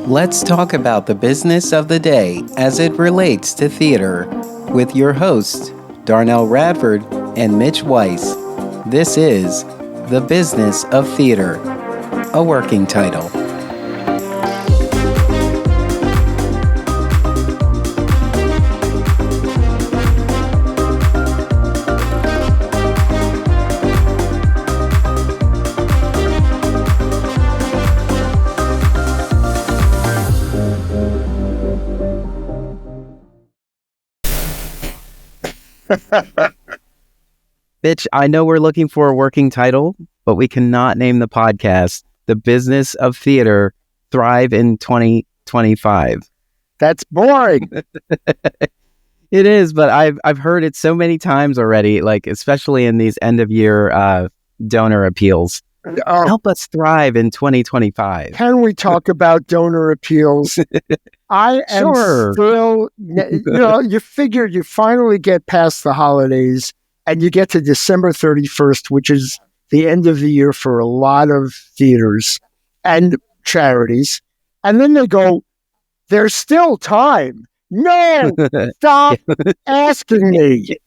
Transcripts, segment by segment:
Let's talk about the business of the day as it relates to theater with your hosts, Darnelle Radford and Mitch Weiss. This is The Business of Theater, a working title. Mitch, I know we're looking for a working title, but we cannot name the podcast The Business of Theater Thrive in 2025. That's boring. It is, but I've heard it so many times already, like especially in these end of year donor appeals. Help us thrive in 2025. Can we talk about donor appeals? I am still, you figure you finally get past the holidays and you get to December 31st, which is the end of the year for a lot of theaters and charities. And then they go, there's still time. No, stop asking me.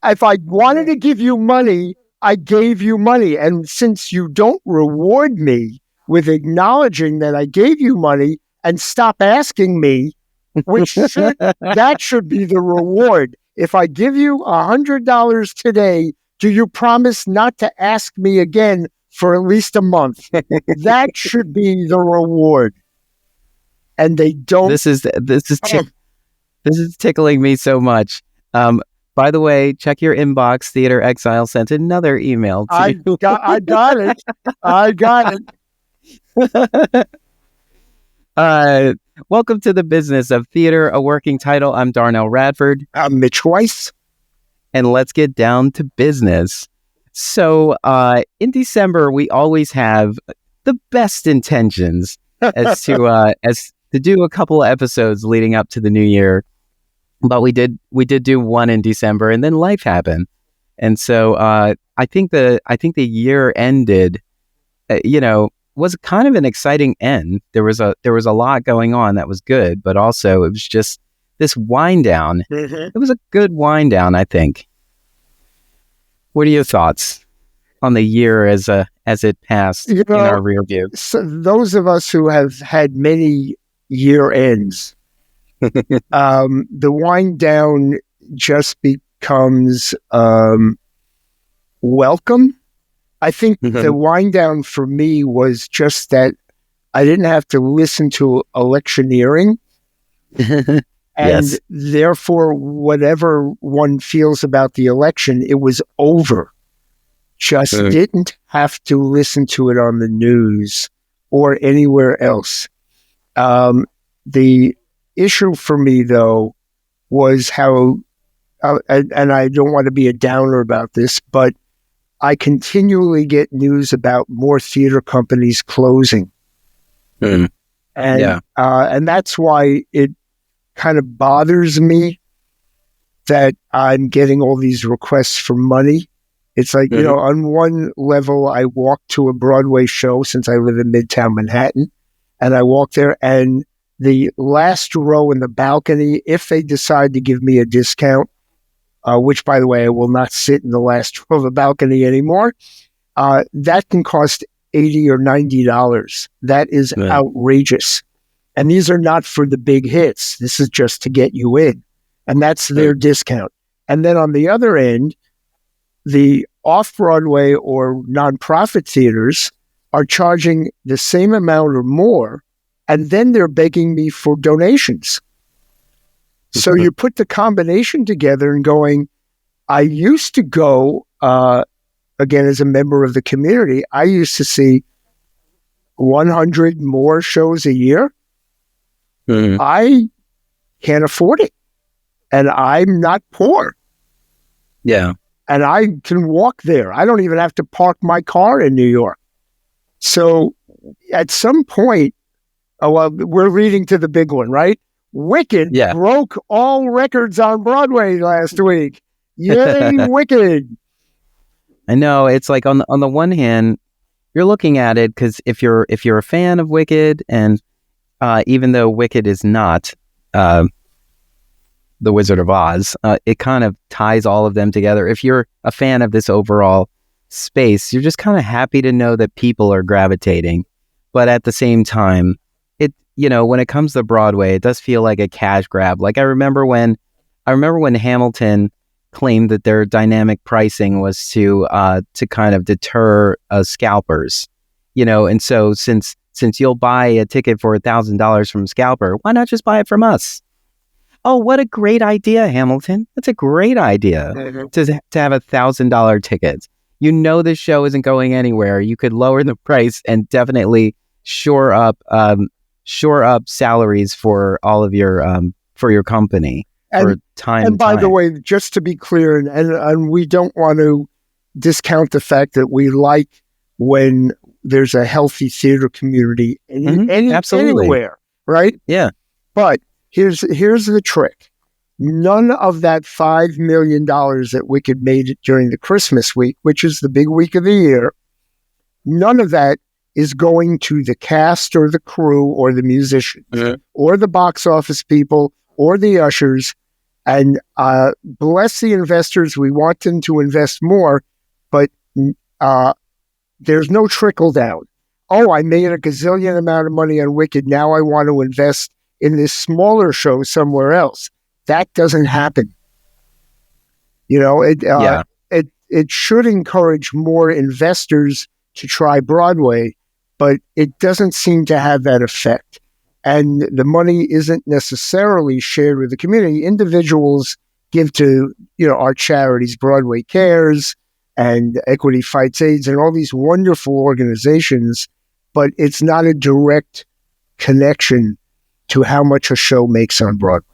If I wanted to give you money, I gave you money. And since you don't reward me with acknowledging that I gave you money and stop asking me, that should be the reward. If I give you $100 today, do you promise not to ask me again for at least a month? That should be the reward. And they don't. This is tickling me so much. By the way, check your inbox. Theater Exile sent another email to you. I got it. I got it. Welcome to The Business of Theater, a working title. I'm Darnelle Radford. I'm Mitch Weiss. And let's get down to business. So in December, we always have the best intentions as to do a couple of episodes leading up to the new year. But we did do one in December, and then life happened, and so I think the year ended, was kind of an exciting end. There was a lot going on that was good, but also it was just this wind down. Mm-hmm. It was a good wind down, I think. What are your thoughts on the year as it passed in our rear view? So those of us who have had many year ends. The wind down just becomes welcome. I think the wind down for me was just that I didn't have to listen to electioneering. And yes. Therefore, whatever one feels about the election, it was over. Just didn't have to listen to it on the news or anywhere else. The issue for me, though, was how, and I don't want to be a downer about this, but I continually get news about more theater companies closing. And that's why it kind of bothers me that I'm getting all these requests for money. It's like, on one level, I walk to a Broadway show since I live in Midtown Manhattan, and I walk there and the last row in the balcony, if they decide to give me a discount, which, by the way, I will not sit in the last row of the balcony anymore, that can cost $80 or $90. That is outrageous. And these are not for the big hits. This is just to get you in. And that's their discount. And then on the other end, the off-Broadway or nonprofit theaters are charging the same amount or more, and then they're begging me for donations. So you put the combination together and going, I used to go, again, as a member of the community, I used to see 100 more shows a year. I can't afford it. And I'm not poor. Yeah. And I can walk there. I don't even have to park my car in New York. So at some point, we're leading to the big one, right? Wicked broke all records on Broadway last week. Yay, Wicked! I know, it's like on the one hand, you're looking at it because if you're a fan of Wicked and even though Wicked is not the Wizard of Oz, it kind of ties all of them together. If you're a fan of this overall space, you're just kind of happy to know that people are gravitating. But at the same time, when it comes to Broadway, it does feel like a cash grab. Like I remember when Hamilton claimed that their dynamic pricing was to kind of deter scalpers, and so since you'll buy a ticket for $1,000 from a scalper, why not just buy it from us? Oh, what a great idea, Hamilton. That's a great idea to have $1,000 tickets. This show isn't going anywhere. You could lower the price and definitely shore up salaries for all of your company for time. And by the way, just to be clear, and we don't want to discount the fact that we like when there's a healthy theater community anywhere, right? Yeah. But here's the trick. None of that $5 million that Wicked made during the Christmas week, which is the big week of the year, none of that is going to the cast or the crew or the musicians or the box office people or the ushers. And bless the investors. We want them to invest more, but there's no trickle down. Oh, I made a gazillion amount of money on Wicked. Now I want to invest in this smaller show somewhere else. That doesn't happen. It should encourage more investors to try Broadway, but it doesn't seem to have that effect. And the money isn't necessarily shared with the community. Individuals give to, our charities, Broadway Cares and Equity Fights AIDS and all these wonderful organizations, but it's not a direct connection to how much a show makes on Broadway.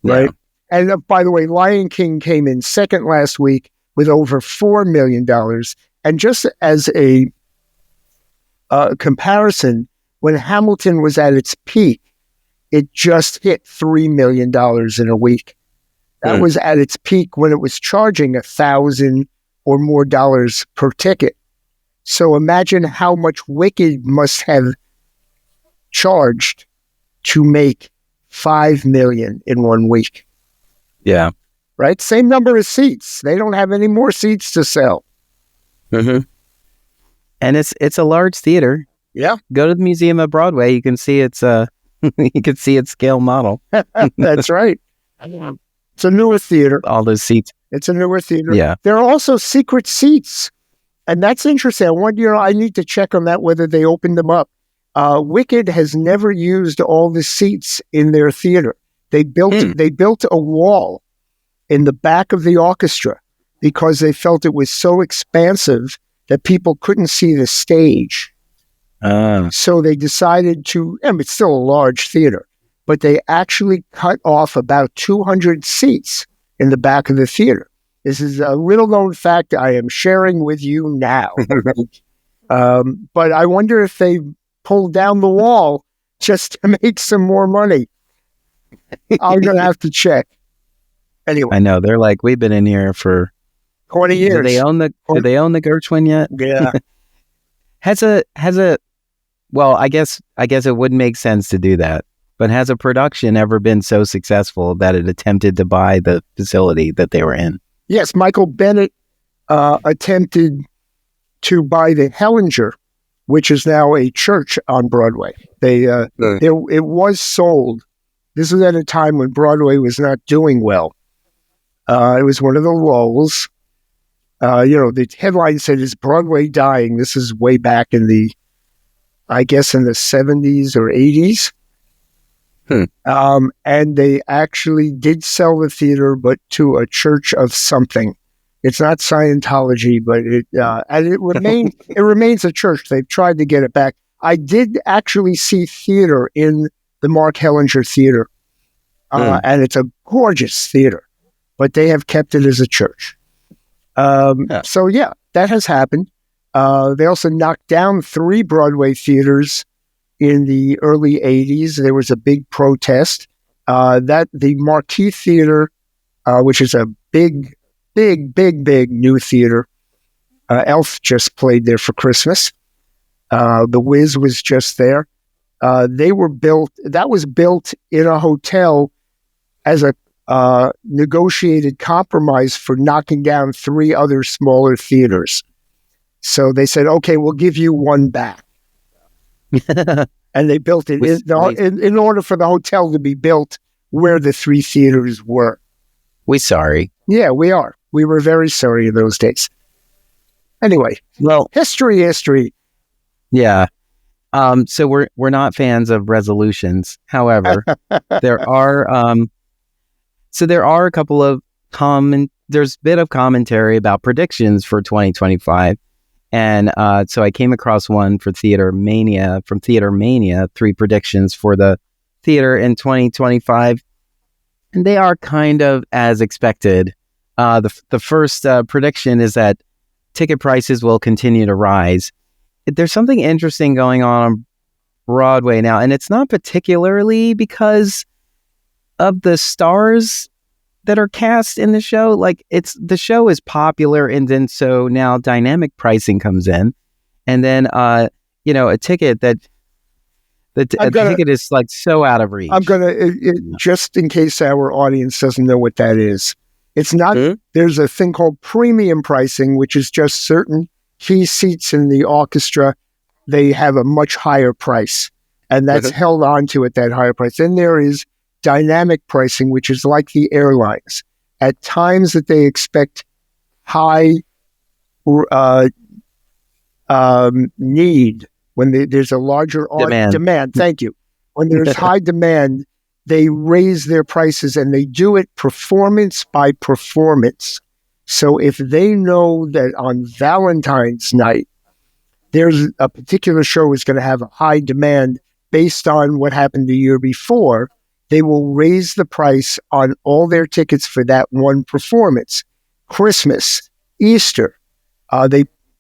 Right? Yeah. And by the way, Lion King came in second last week with over $4 million. And just as a comparison, when Hamilton was at its peak, it just hit $3 million in a week. That was at its peak when it was charging $1,000 or more dollars per ticket. So imagine how much Wicked must have charged to make $5 million in 1 week. Yeah. Right? Same number of seats. They don't have any more seats to sell. Mm-hmm. And it's a large theater. Yeah. Go to the Museum of Broadway. You can see its scale model. That's right. It's a newer theater. All those seats. It's a newer theater. Yeah. There are also secret seats. And that's interesting. I need to check on that, whether they opened them up. Wicked has never used all the seats in their theater. They built a wall in the back of the orchestra because they felt it was so expansive that people couldn't see the stage. So they decided to, it's still a large theater, but they actually cut off about 200 seats in the back of the theater. This is a little known fact I am sharing with you now. But I wonder if they pulled down the wall just to make some more money. I'm going to have to check. Anyway. I know. They're like, we've been in here for 20 years. Do they own the Gershwin yet? Yeah. Well, I guess it wouldn't make sense to do that. But has a production ever been so successful that it attempted to buy the facility that they were in? Yes, Michael Bennett attempted to buy the Hellinger, which is now a church on Broadway. It was sold. This was at a time when Broadway was not doing well. It was one of the lulls. The headline said, "Is Broadway dying?" This is way back in the 70s or 80s. And they actually did sell the theater, but to a church of something. It's not Scientology, but it remains a church. They've tried to get it back. I did actually see theater in the Mark Hellinger Theater, and it's a gorgeous theater, but they have kept it as a church. So yeah, that has happened. They also knocked down 3 Broadway theaters in the early 80s. There was a big protest that the Marquis Theater, which is a big new theater. Elf just played there for Christmas. The Wiz was just there. That was built in a hotel as a negotiated compromise for knocking down 3 other smaller theaters. So they said, okay, we'll give you one back. And they built it in order for the hotel to be built where the 3 theaters were. We sorry. Yeah, we are. We were very sorry in those days. Anyway, well, history. Yeah. So we're not fans of resolutions. However, there are a couple of there's a bit of commentary about predictions for 2025. And so I came across one for Theater Mania, 3 predictions for the theater in 2025. And they are kind of as expected. The first prediction is that ticket prices will continue to rise. There's something interesting going on Broadway now, and it's not particularly because of the stars that are cast in the show. Like, the show is popular, and then so now dynamic pricing comes in, and then a ticket that ticket is like so out of reach. I'm gonna just in case our audience doesn't know what that is. It's not. There's a thing called premium pricing, which is just certain key seats in the orchestra. They have a much higher price, and that's held on to at that higher price. Then there is dynamic pricing, which is like the airlines. At times that they expect high need, when there's a larger demand. Thank you. When there's high demand, they raise their prices, and they do it performance by performance. So if they know that on Valentine's night, there's a particular show is going to have a high demand based on what happened the year before, they will raise the price on all their tickets for that one performance. Christmas, Easter,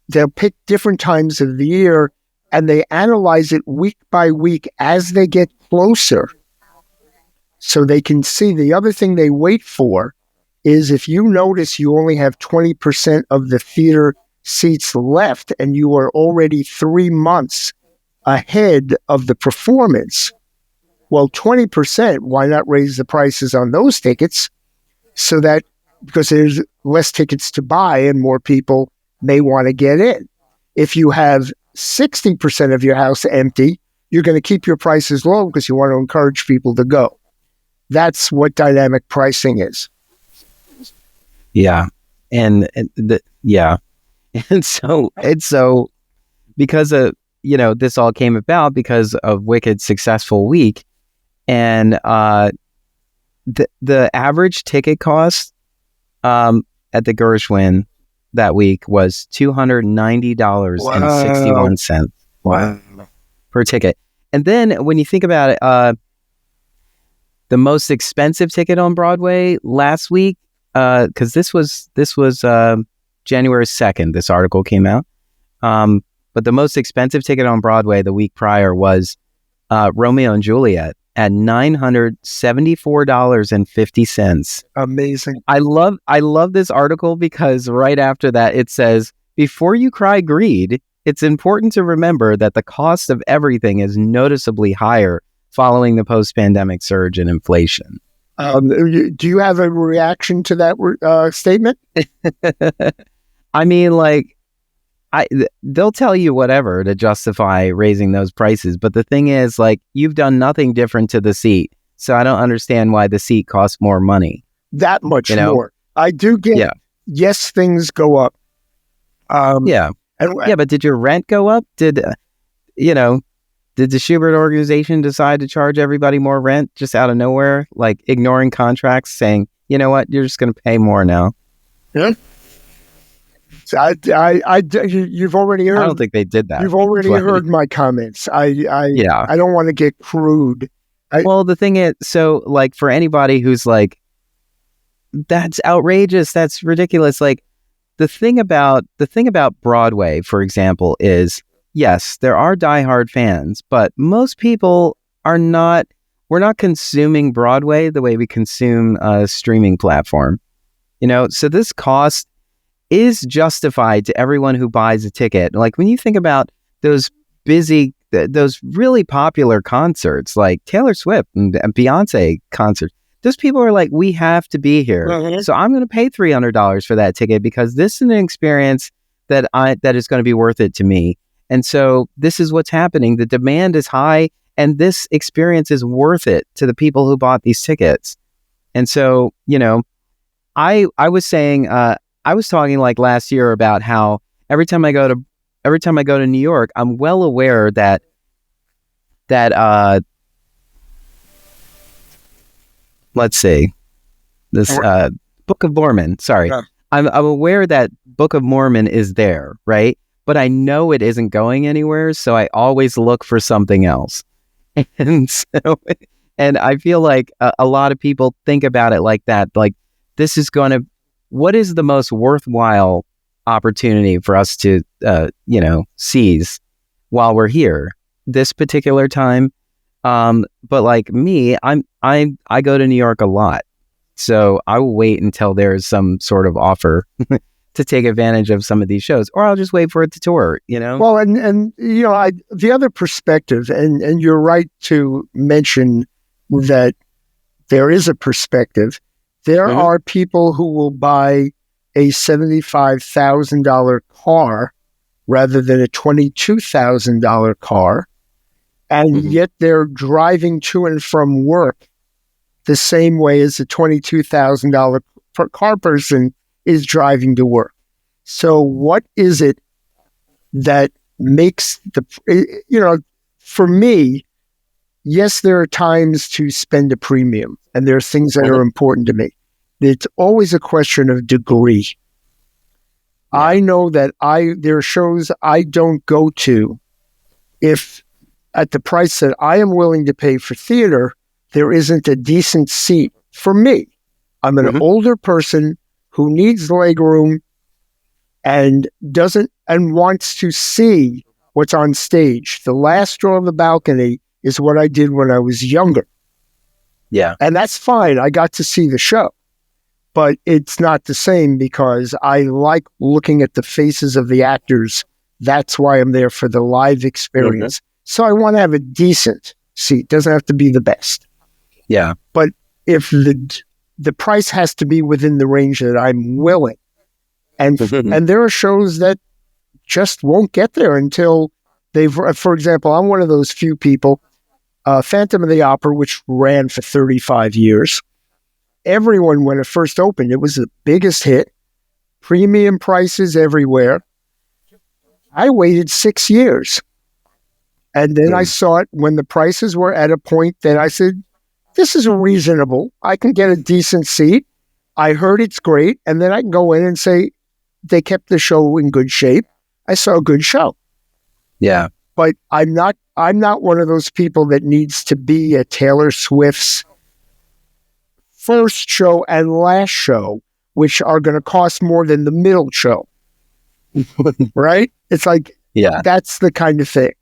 they'll pick different times of the year, and they analyze it week by week as they get closer, so they can see. The other thing they wait for is, if you notice you only have 20% of the theater seats left and you are already 3 months ahead of the performance, well, 20%, why not raise the prices on those tickets, so that, because there's less tickets to buy and more people may want to get in. If you have 60% of your house empty, you're going to keep your prices low because you want to encourage people to go. That's what dynamic pricing is. Yeah. And so because of, this all came about because of Wicked's successful week, and the average ticket cost at the Gershwin that week was $290.61. Wow. Per ticket. And then when you think about it, the most expensive ticket on Broadway last week, because this was January 2nd, this article came out. But the most expensive ticket on Broadway the week prior was Romeo and Juliet at $974.50. Amazing. I love this article because right after that it says, before you cry greed, it's important to remember that the cost of everything is noticeably higher following the post-pandemic surge in inflation. Do you have a reaction to that statement? I mean, they'll tell you whatever to justify raising those prices, but the thing is, you've done nothing different to the seat, so I don't understand why the seat costs more money. That much more. I do get, yes, things go up. But did your rent go up? Did the Schubert organization decide to charge everybody more rent just out of nowhere, ignoring contracts, saying, you know what, you're just going to pay more now? Yeah. So you've already heard. I don't think they did that. You've already heard my comments. I don't want to get crude. Well, the thing is, so for anybody who's that's outrageous, that's ridiculous. The thing about Broadway, for example, is, yes, there are diehard fans, but most people we're not consuming Broadway the way we consume a streaming platform. So this cost is justified to everyone who buys a ticket. When you think about those busy those really popular concerts like Taylor Swift and Beyonce concerts, those people are like, we have to be here. Mm-hmm. So I'm going to pay $300 for that ticket because this is an experience that is going to be worth it to me. And so this is what's happening. The demand is high, and this experience is worth it to the people who bought these tickets. And so, I was saying, I was talking like last year about how every time I go to New York, I'm well aware that let's see, this Book of Mormon. Sorry, Yeah. I'm aware that Book of Mormon is there, right? But I know it isn't going anywhere, so I always look for something else. And so, and I feel like a lot of people think about it like that. Like, what is the most worthwhile opportunity for us to, seize while we're here this particular time? But like me, I go to New York a lot, so I will wait until there's some sort of offer to take advantage of some of these shows, or I'll just wait for it to tour, Well, and the other perspective, and you're right to mention that there is a perspective. There Mm-hmm. are people who will buy a $75,000 car rather than a $22,000 car, and Mm-hmm. yet they're driving to and from work the same way as a $22,000 car person is driving to work. So what is it that makes for me, yes, there are times to spend a premium, and there are things that are important to me. It's always a question of degree. Yeah. I know that there are shows I don't go to if at the price that I am willing to pay for theater, there isn't a decent seat for me. I'm an older person who needs leg room and wants to see what's on stage. The last row of the balcony is what I did when I was younger. Yeah. And that's fine. I got to see the show. But it's not the same because I like looking at the faces of the actors. That's why I'm there, for the live experience. So I want to have a decent seat. Doesn't have to be the best. Yeah. But if the price has to be within the range that I'm willing. And there are shows that just won't get there until for example, I'm one of those few people, Phantom of the Opera, which ran for 35 years. Everyone, when it first opened, it was the biggest hit, premium prices everywhere. I waited 6 years. And then I saw it when the prices were at a point that I said, this is reasonable. I can get a decent seat. I heard it's great. And then I can go in and say, they kept the show in good shape. I saw a good show. Yeah. But I'm not one of those people that needs to be at Taylor Swift's first show and last show, which are going to cost more than the middle show. Right? It's like, that's the kind of thing.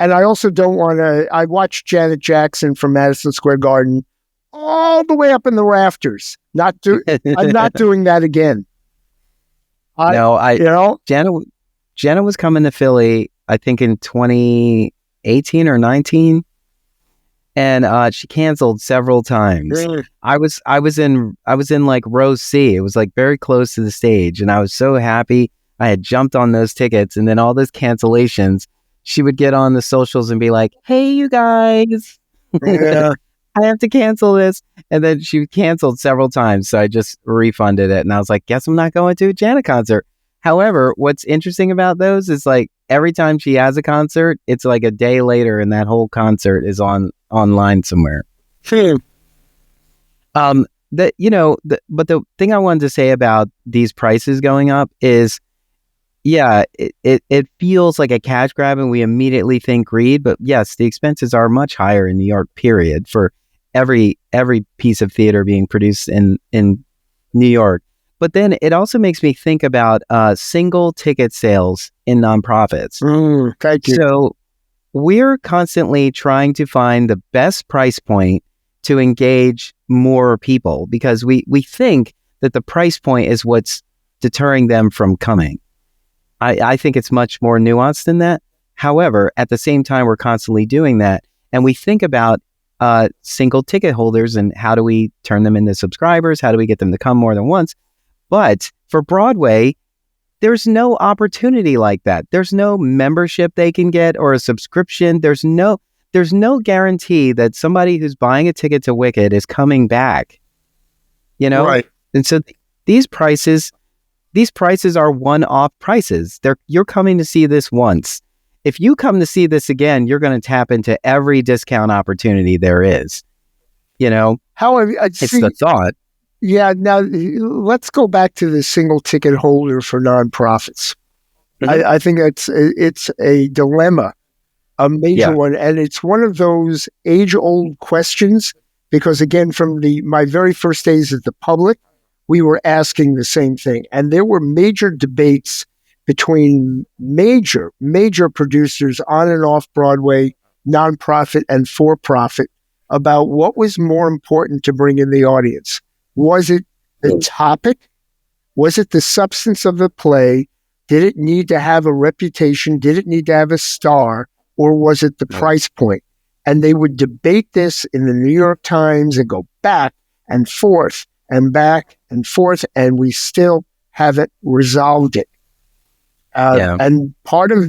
And I also don't want to, I watched Janet Jackson from Madison Square Garden all the way up in the rafters. I'm not doing that again. Janet was coming to Philly, I think in 2018 or 19, and she canceled several times. I was in like row C. It was like very close to the stage, and I was so happy. I had jumped on those tickets, and then all those cancellations, she would get on the socials and be like, "Hey, you guys, I have to cancel this." And then she canceled several times, so I just refunded it, and I was like, "Guess I'm not going to a Janet concert." However, what's interesting about those is like every time she has a concert, it's like a day later, and that whole concert is online somewhere. But the thing I wanted to say about these prices going up is, it feels like a cash grab, and we immediately think greed. But yes, the expenses are much higher in New York, period, for every piece of theater being produced in New York. But then it also makes me think about single ticket sales in nonprofits. Thank you. So we're constantly trying to find the best price point to engage more people, because we think that the price point is what's deterring them from coming. I think it's much more nuanced than that. However, at the same time, we're constantly doing that. And we think about single ticket holders and how do we turn them into subscribers? How do we get them to come more than once? But for Broadway, there's no opportunity like that. There's no membership they can get or a subscription. There's no guarantee that somebody who's buying a ticket to Wicked is coming back. You know? Right. And so these prices are one-off prices. You're coming to see this once. If you come to see this again, you're going to tap into every discount opportunity there is. You know? It's the thought. Yeah, now let's go back to the single ticket holder for nonprofits. Mm-hmm. I think it's a dilemma, a major one, and it's one of those age-old questions because, again, from my very first days at the Public, we were asking the same thing, and there were major debates between major producers on and off Broadway, nonprofit and for-profit, about what was more important to bring in the audience. Was it the topic? Was it the substance of the play? Did it need to have a reputation? Did it need to have a star? Or was it the price point? And they would debate this in the New York Times and go back and forth and back and forth, and we still haven't resolved it. And part of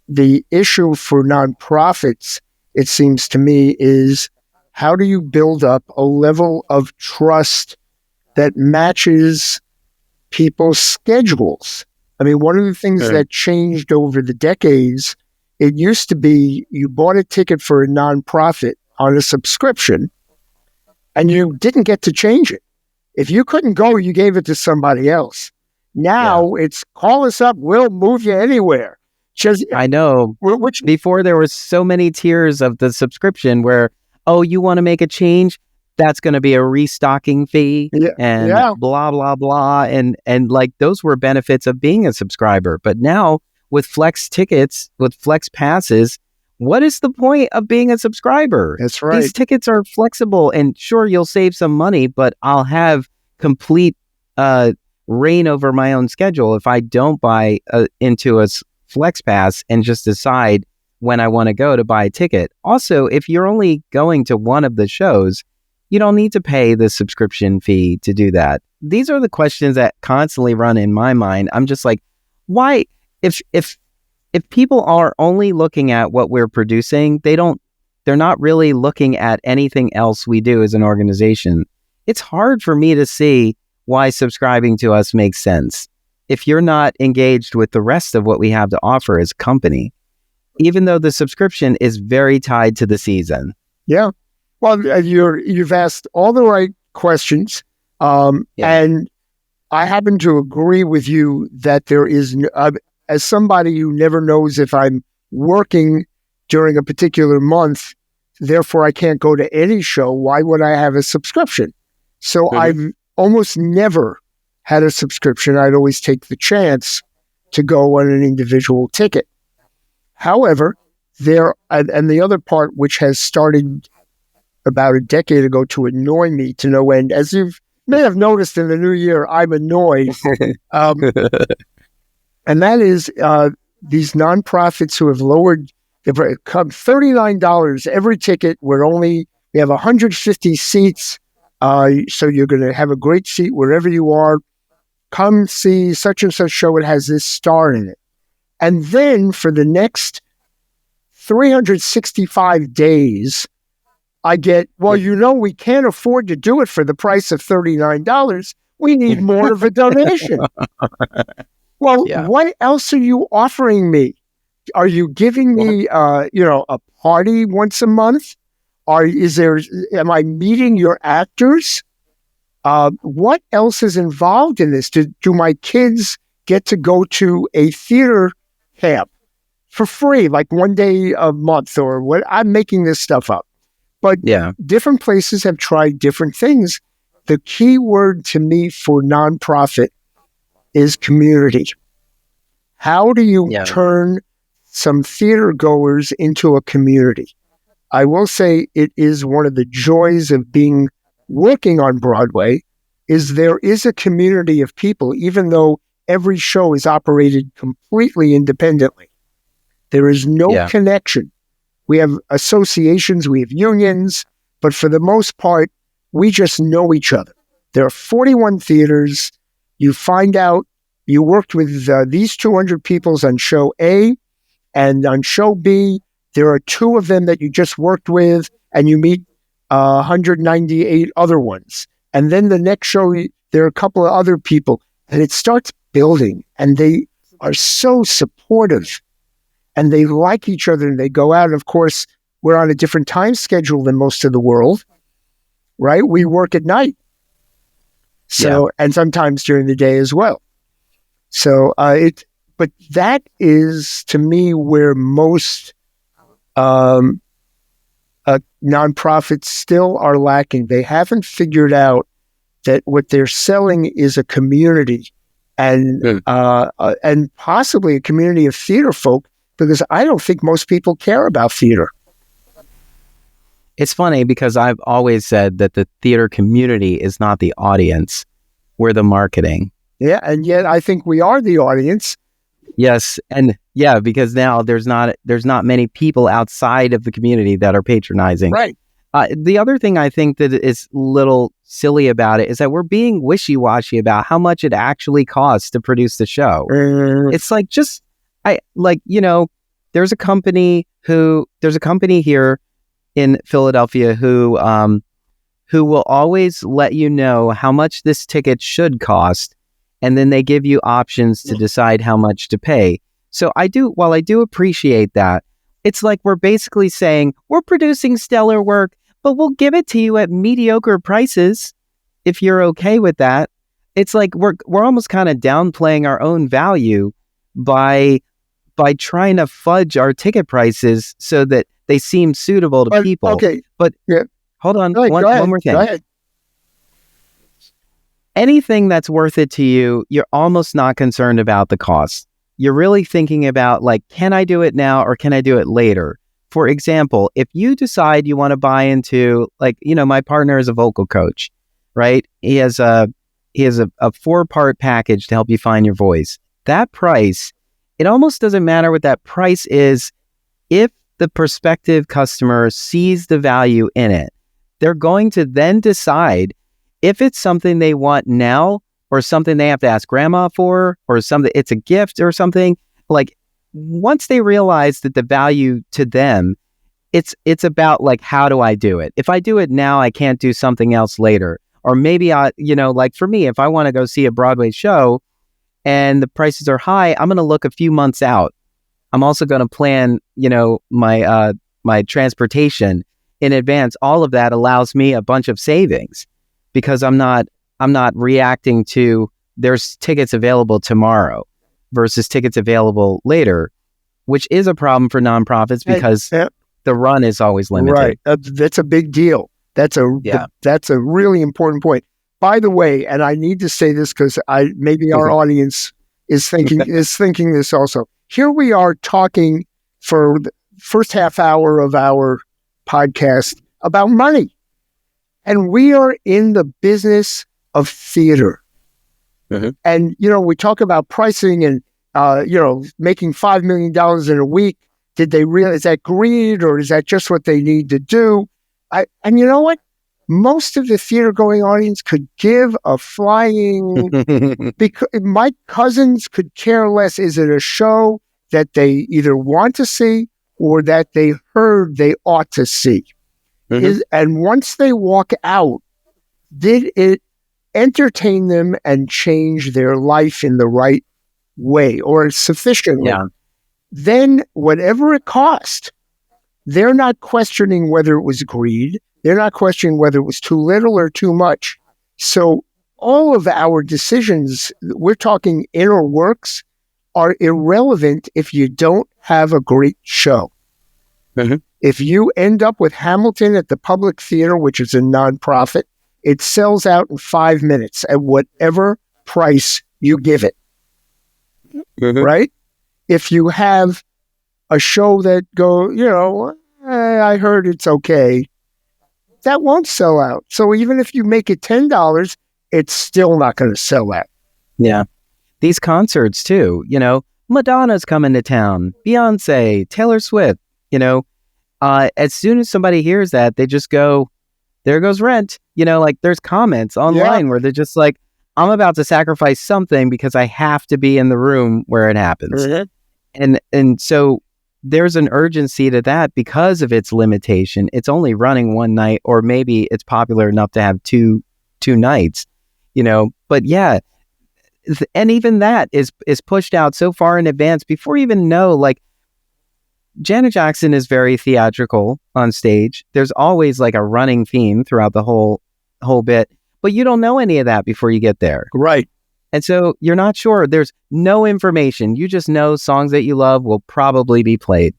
the issue for nonprofits, it seems to me, is how do you build up a level of trust that matches people's schedules? I mean, one of the things that changed over the decades, it used to be you bought a ticket for a nonprofit on a subscription and you didn't get to change it. If you couldn't go, you gave it to somebody else. Now it's call us up, we'll move you anywhere. I know. Before there was so many tiers of the subscription where, oh, you want to make a change? That's going to be a restocking fee and blah, blah, blah. And like those were benefits of being a subscriber. But now with Flex tickets, with Flex passes, what is the point of being a subscriber? That's right. These tickets are flexible and sure, you'll save some money, but I'll have complete reign over my own schedule if I don't buy into a Flex pass and just decide when I want to go to buy a ticket. Also, if you're only going to one of the shows, you don't need to pay the subscription fee to do that. These are the questions that constantly run in my mind. I'm just like, why? If people are only looking at what we're producing, they're not really looking at anything else we do as an organization. It's hard for me to see why subscribing to us makes sense if you're not engaged with the rest of what we have to offer as a company, even though the subscription is very tied to the season. Yeah. Well, you've asked all the right questions. And I happen to agree with you that there is, as somebody who never knows if I'm working during a particular month, therefore I can't go to any show, why would I have a subscription? So I've almost never had a subscription. I'd always take the chance to go on an individual ticket. However, and the other part which has started about a decade ago to annoy me to no end, as you may have noticed in the new year, I'm annoyed. And that is these nonprofits who have lowered, they've come $39 every ticket. We have 150 seats. So you're going to have a great seat wherever you are. Come see such and such show. It has this star in it. And then for the next 365 days, I get, we can't afford to do it for the price of $39. We need more of a donation. What else are you offering me? Are you giving me, a party once a month? Am I meeting your actors? What else is involved in this? Do my kids get to go to a theater camp for free, like one day a month or what? I'm making this stuff up. But different places have tried different things. The key word to me for nonprofit is community. How do you turn some theater goers into a community? I will say it is one of the joys of working on Broadway is there is a community of people, even though every show is operated completely independently. There is no Yeah. connection. We have associations, we have unions, but for the most part, we just know each other. There are 41 theaters. You find out you worked with these 200 people on show A, and on show B, there are 2 of them that you just worked with, and you meet 198 other ones. And then the next show, there are a couple of other people, and it starts building, and they are so supportive, and they like each other, and they go out. And of course, we're on a different time schedule than most of the world, right? We work at night. So, and sometimes during the day as well. So but that is, to me, where most nonprofits still are lacking. They haven't figured out that what they're selling is a community, and possibly a community of theater folk, because I don't think most people care about theater. It's funny because I've always said that the theater community is not the audience. We're the marketing. Yeah, and yet I think we are the audience. Yes, and yeah, because now there's not many people outside of the community that are patronizing. Right. The other thing I think that is a little silly about it is that we're being wishy-washy about how much it actually costs to produce the show. It's like there's a company here in Philadelphia who will always let you know how much this ticket should cost, and then they give you options to decide how much to pay. So while I do appreciate that, it's like we're basically saying we're producing stellar work, but we'll give it to you at mediocre prices if you're okay with that. It's like we're almost kind of downplaying our own value by trying to fudge our ticket prices so that they seem suitable to people. Okay. But hold on, one more thing. Go ahead. Anything that's worth it to you, you're almost not concerned about the cost. You're really thinking about, like, can I do it now or can I do it later? For example, if you decide you want to buy into, like, my partner is a vocal coach, right? He has a 4-part package to help you find your voice. That price, it almost doesn't matter what that price is if the prospective customer sees the value in it. They're going to then decide if it's something they want now or something they have to ask grandma for, or something, it's a gift or something. Like, once they realize that the value to them, it's about, like, how do I do it? If I do it now, I can't do something else later. Or maybe like for me, if I want to go see a Broadway show and the prices are high, I'm going to look a few months out. I'm also going to plan, my transportation in advance. All of that allows me a bunch of savings because I'm not reacting to there's tickets available tomorrow versus tickets available later, which is a problem for nonprofits because the run is always limited. Right. That's a big deal. That's a really important point. By the way, and I need to say this because maybe our audience is thinking this also. Here we are talking for the first half hour of our podcast about money, and we are in the business of theater. Mm-hmm. And we talk about pricing and making $5 million in a week. Did they is that greed, or is that just what they need to do? And you know what? Most of the theater-going audience could give a flying... because my cousins could care less. Is it a show that they either want to see or that they heard they ought to see? Mm-hmm. And once they walk out, did it entertain them and change their life in the right way or sufficiently? Yeah. Then whatever it cost, they're not questioning whether it was greed. They're not questioning whether it was too little or too much. So all of our decisions, we're talking inner works, are irrelevant if you don't have a great show. Mm-hmm. If you end up with Hamilton at the Public Theater, which is a nonprofit, it sells out in 5 minutes at whatever price you give it. Mm-hmm. Right? If you have a show that I heard it's okay, that won't sell out. So even if you make it $10, it's still not going to sell out. Yeah. These concerts too, Madonna's coming to town, Beyonce, Taylor Swift, as soon as somebody hears that, they just go, there goes rent. Like there's comments online where they're just like, I'm about to sacrifice something because I have to be in the room where it happens. And so there's an urgency to that because of its limitation. It's only running one night, or maybe it's popular enough to have two nights, but yeah. And even that is pushed out so far in advance before you even know, like, Janet Jackson is very theatrical on stage. There's always like a running theme throughout the whole bit, but you don't know any of that before you get there. Right. And so you're not sure. There's no information. You just know songs that you love will probably be played.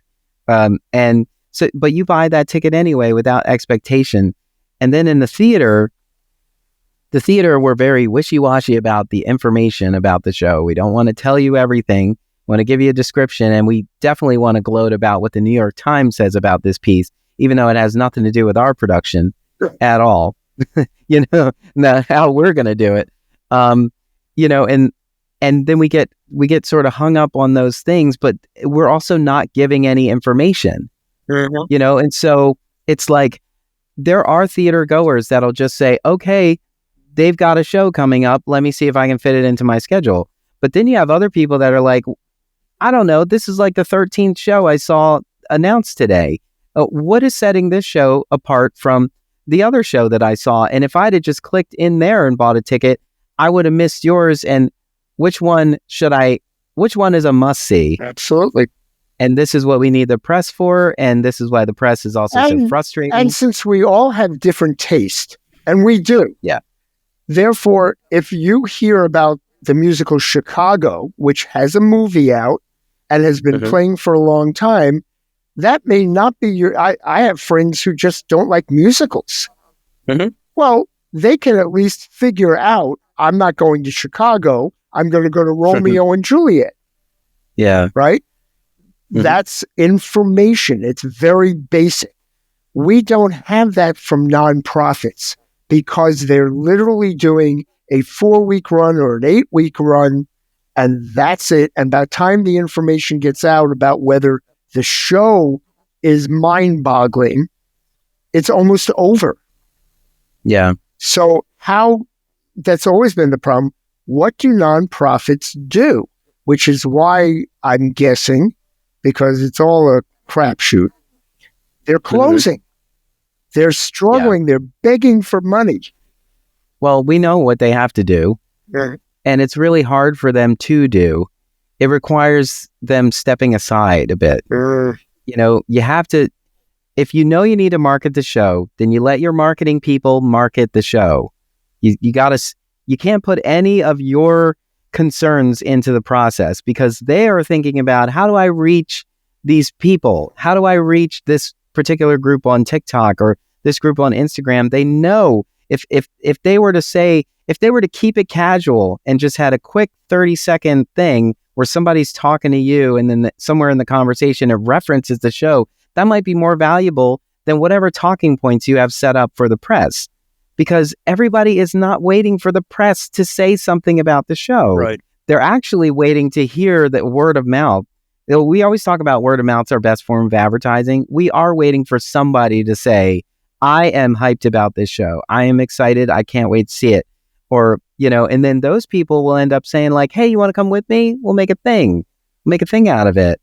And so, but you buy that ticket anyway without expectation. And then in the theater, we're very wishy-washy about the information about the show. We don't want to tell you everything. We want to give you a description, and we definitely want to gloat about what the New York Times says about this piece, even though it has nothing to do with our production at all. How we're going to do it. And then we get sort of hung up on those things, but we're also not giving any information. And so it's like there are theater goers that'll just say, okay, they've got a show coming up. Let me see if I can fit it into my schedule. But then you have other people that are like, I don't know, this is like the 13th show I saw announced today. What is setting this show apart from the other show that I saw? And if I'd have just clicked in there and bought a ticket, I would have missed yours. And which one is a must see? Absolutely. And this is what we need the press for. And this is why the press is also so frustrating. And since we all have different taste, and we do. Yeah. Therefore, if you hear about the musical Chicago, which has a movie out and has been playing for a long time, that may not be your... I have friends who just don't like musicals. Well, they can at least figure out, I'm not going to Chicago. I'm going to go to Romeo and Juliet. Yeah. Right? That's information. It's very basic. We don't have that from nonprofits, because they're literally doing a 4-week run or an 8-week run, and that's it. And by the time the information gets out about whether the show is mind-boggling, it's almost over. Yeah. So that's always been the problem. What do nonprofits do? Which is why I'm guessing, because it's all a crapshoot, they're closing. They're struggling. Yeah. They're begging for money. Well, we know what they have to do, and it's really hard for them to do. It requires them stepping aside a bit. You have to, if you know you need to market the show, then you let your marketing people market the show. You can't put any of your concerns into the process, because they are thinking about, how do I reach these people? How do I reach this particular group on TikTok or this group on Instagram? They know if they were to keep it casual and just had a quick 30-second thing where somebody's talking to you, and then somewhere in the conversation it references the show, that might be more valuable than whatever talking points you have set up for the press, because everybody is not waiting for the press to say something about the show. Right. They're actually waiting to hear the word of mouth. We always talk about word of mouth's our best form of advertising. We are waiting for somebody to say, I am hyped about this show. I am excited. I can't wait to see it. Or, and then those people will end up saying like, hey, you want to come with me? We'll make a thing out of it.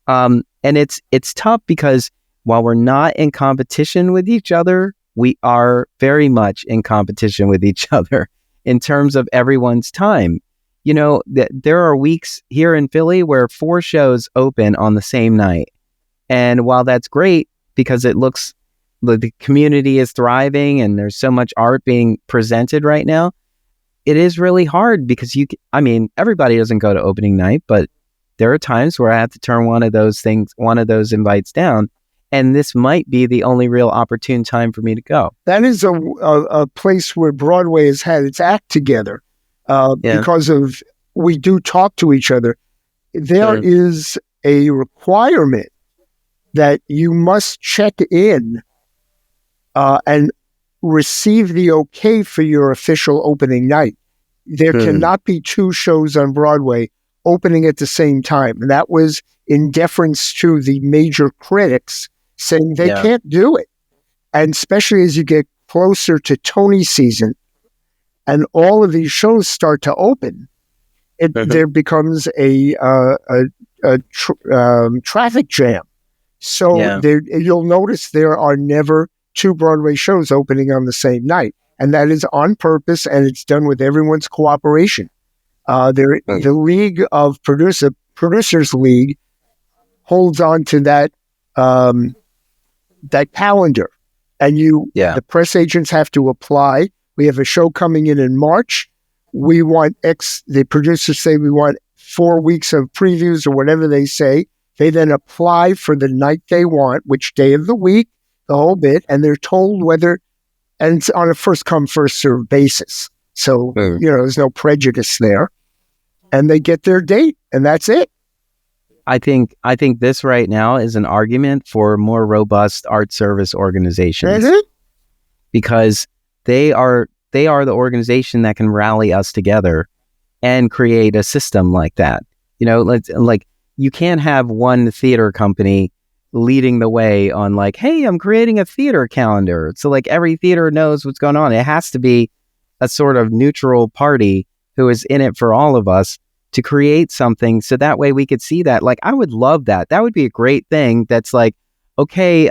And it's tough, because while we're not in competition with each other, we are very much in competition with each other in terms of everyone's time. There are weeks here in Philly where 4 shows open on the same night. And while that's great, because it looks the community is thriving and there's so much art being presented right now, it is really hard, because everybody doesn't go to opening night, but there are times where I have to turn one of those invites down. And this might be the only real opportune time for me to go. That is a place where Broadway has had its act together. Because of, we do talk to each other. There is a requirement that you must check in and receive the okay for your official opening night. There cannot be 2 shows on Broadway opening at the same time. And that was in deference to the major critics saying they can't do it. And especially as you get closer to Tony season and all of these shows start to open, there becomes a traffic jam. So you'll notice there are never 2 Broadway shows opening on the same night. And that is on purpose, and it's done with everyone's cooperation. The League of Producers League holds on to that calendar. And the press agents have to apply. We have a show coming in March. We want the producers say we want 4 weeks of previews or whatever they say. They then apply for the night they want, which day of the week, the whole bit, and they're told whether, and it's on a first come, first served basis. So, there's no prejudice there. And they get their date, and that's it. I think this right now is an argument for more robust art service organizations, because they are the organization that can rally us together and create a system like that. You can't have one theater company leading the way on like, hey, I'm creating a theater calendar. So like every theater knows what's going on. It has to be a sort of neutral party who is in it for all of us to create something, so that way we could see that. Like, I would love that. That would be a great thing. That's like, okay,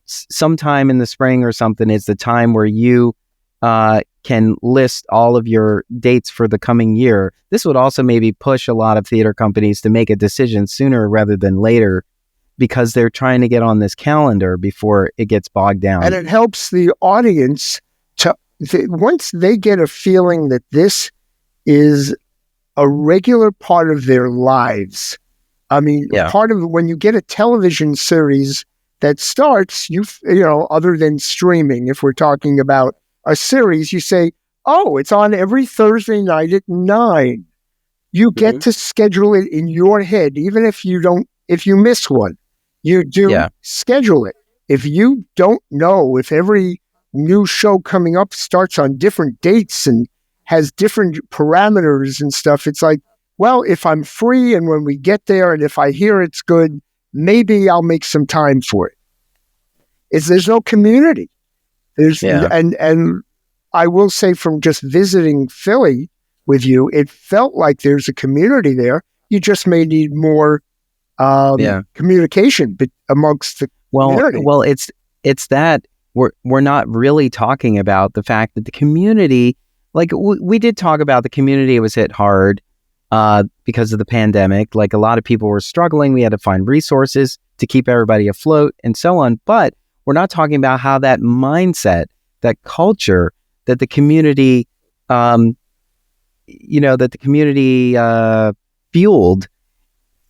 sometime in the spring or something is the time where you can list all of your dates for the coming year. This would also maybe push a lot of theater companies to make a decision sooner rather than later, because they're trying to get on this calendar before it gets bogged down. And it helps the audience once they get a feeling that this is a regular part of their lives. I mean, part of when you get a television series that starts, other than streaming, if we're talking about a series, you say, oh, it's on every Thursday night at 9. You get to schedule it in your head, even if you miss one, you do schedule it. If you don't know if every new show coming up starts on different dates and has different parameters and stuff, it's like, well, if I'm free and when we get there and if I hear it's good, maybe I'll make some time for it. There's no community. And I will say, from just visiting Philly with you, it felt like there's a community there. You just may need more communication amongst the community. Well, it's that we're not really talking about the fact that the community, like we did talk about the community was hit hard because of the pandemic. Like, a lot of people were struggling. We had to find resources to keep everybody afloat and so on. But we're not talking about how that mindset, that culture that the community, fueled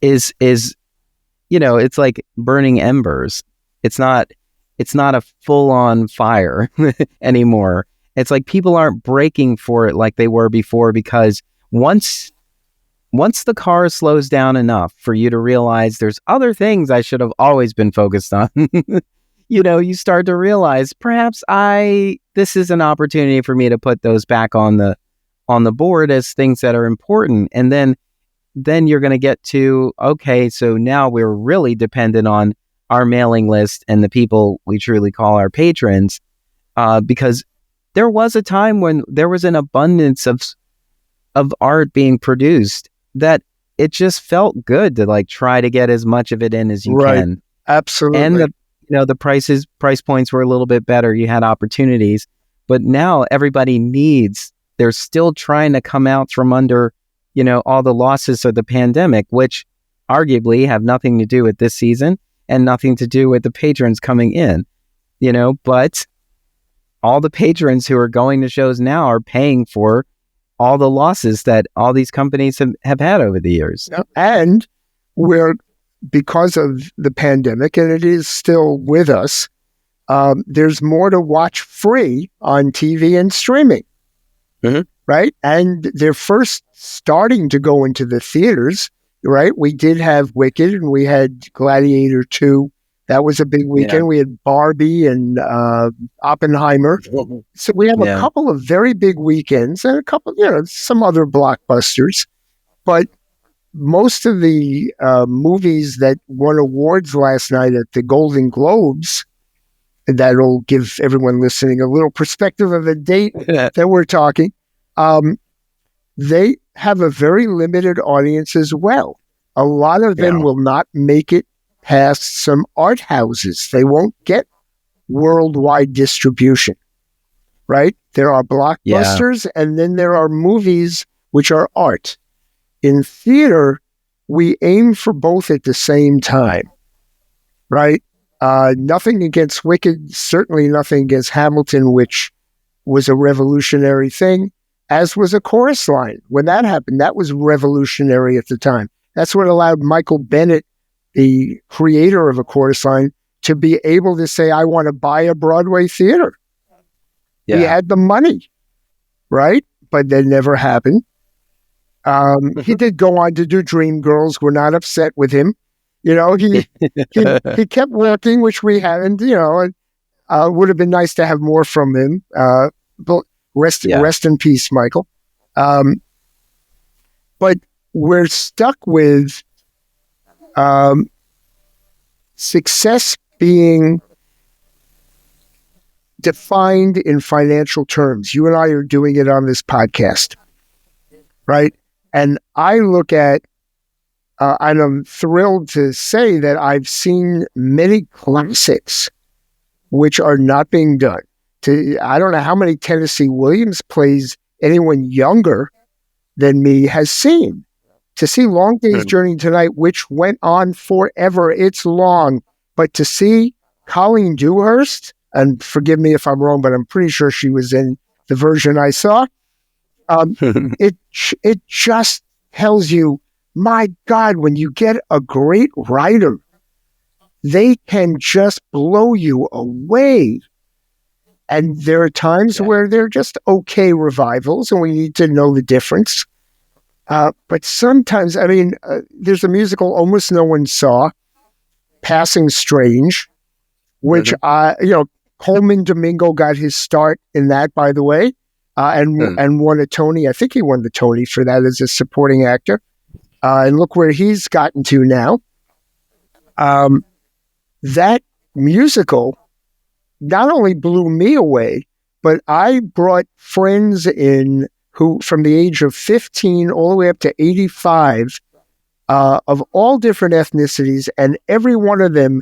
is it's like burning embers. It's not a full-on fire anymore. It's like people aren't breaking for it like they were before, because once the car slows down enough for you to realize there's other things I should have always been focused on, you start to realize perhaps this is an opportunity for me to put those back on the board as things that are important. And then you're going to get to, okay, so now we're really dependent on our mailing list and the people we truly call our patrons, because there was a time when there was an abundance of art being produced that it just felt good to like try to get as much of it in as you can. Absolutely. And the price points were a little bit better. You had opportunities, but now everybody they're still trying to come out from under, all the losses of the pandemic, which arguably have nothing to do with this season and nothing to do with the patrons coming in, but all the patrons who are going to shows now are paying for all the losses that all these companies have had over the years. And because of the pandemic, and it is still with us, there's more to watch free on TV and streaming, right? And they're first starting to go into the theaters, right? We did have Wicked, and we had Gladiator 2. That was a big weekend. We had Barbie and Oppenheimer. So we have a couple of very big weekends and a couple, some other blockbusters. But most of the movies that won awards last night at the Golden Globes, and that'll give everyone listening a little perspective of the date that we're talking, they have a very limited audience as well. A lot of them will not make it past some art houses. They won't get worldwide distribution, right? There are blockbusters, and then there are movies which are art. In theater, we aim for both at the same time, right? Nothing against Wicked, certainly nothing against Hamilton, which was a revolutionary thing, as was A Chorus Line. When that happened, that was revolutionary at the time. That's what allowed Michael Bennett, the creator of A Chorus Line, to be able to say, I want to buy a Broadway theater. He had the money, right? But that never happened. He did go on to do Dreamgirls. We're not upset with him. You know, he kept working, which we haven't, you know, would have been nice to have more from him. But rest in peace, Michael. But we're stuck with success being defined in financial terms. You and I are doing it on this podcast, right? And I look at, and I'm thrilled to say that I've seen many classics which are not being done. I don't know how many Tennessee Williams plays anyone younger than me has seen. To see Long Day's Journey Tonight, which went on forever, it's long, but to see Colleen Dewhurst, and forgive me if I'm wrong, but I'm pretty sure she was in the version I saw, it just tells you, my God, when you get a great writer, they can just blow you away. And there are times where they're just okay revivals, and we need to know the difference. But sometimes, I mean, there's a musical almost no one saw, Passing Strange, which, Coleman Domingo got his start in that, by the way, and won a Tony. I think he won the Tony for that as a supporting actor. And look where he's gotten to now. That musical not only blew me away, but I brought friends in who, from the age of 15 all the way up to 85, of all different ethnicities, and every one of them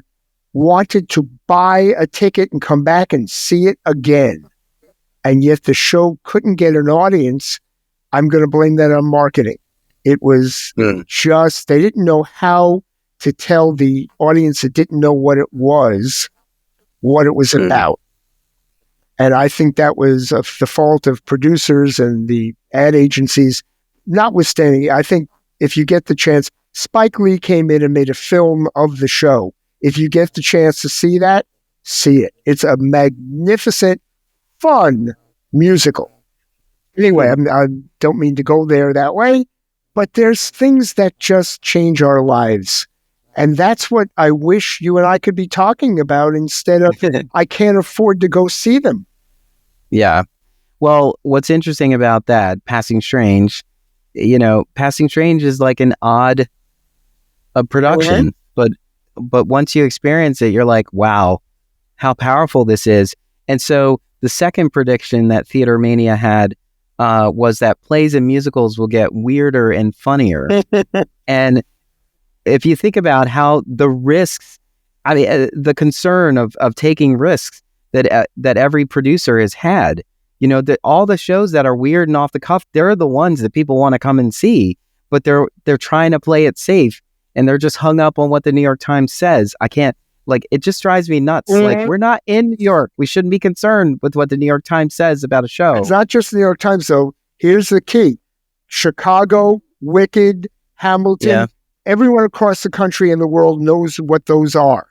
wanted to buy a ticket and come back and see it again. And yet the show couldn't get an audience. I'm going to blame that on marketing. It was just, they didn't know how to tell the audience that didn't know what it was about. And I think that was the fault of producers and the ad agencies. Notwithstanding, I think if you get the chance, Spike Lee came in and made a film of the show. If you get the chance to see that, see it. It's a magnificent, fun musical. Anyway, I don't mean to go there that way, but there's things that just change our lives. And that's what I wish you and I could be talking about instead of, I can't afford to go see them. Yeah. Well, what's interesting about that, Passing Strange, Passing Strange is like an odd production, but once you experience it, you're like, wow, how powerful this is. And so the second prediction that Theater Mania had was that plays and musicals will get weirder and funnier. And if you think about how the risks, the concern of taking risks that every producer has had, that all the shows that are weird and off the cuff, they're the ones that people want to come and see, but they're trying to play it safe, and they're just hung up on what the New York Times says. I can't, it just drives me nuts. Like, we're not in New York. We shouldn't be concerned with what the New York Times says about a show. It's not just the New York Times, though. Here's the key. Chicago, Wicked, Hamilton, everyone across the country and the world knows what those are.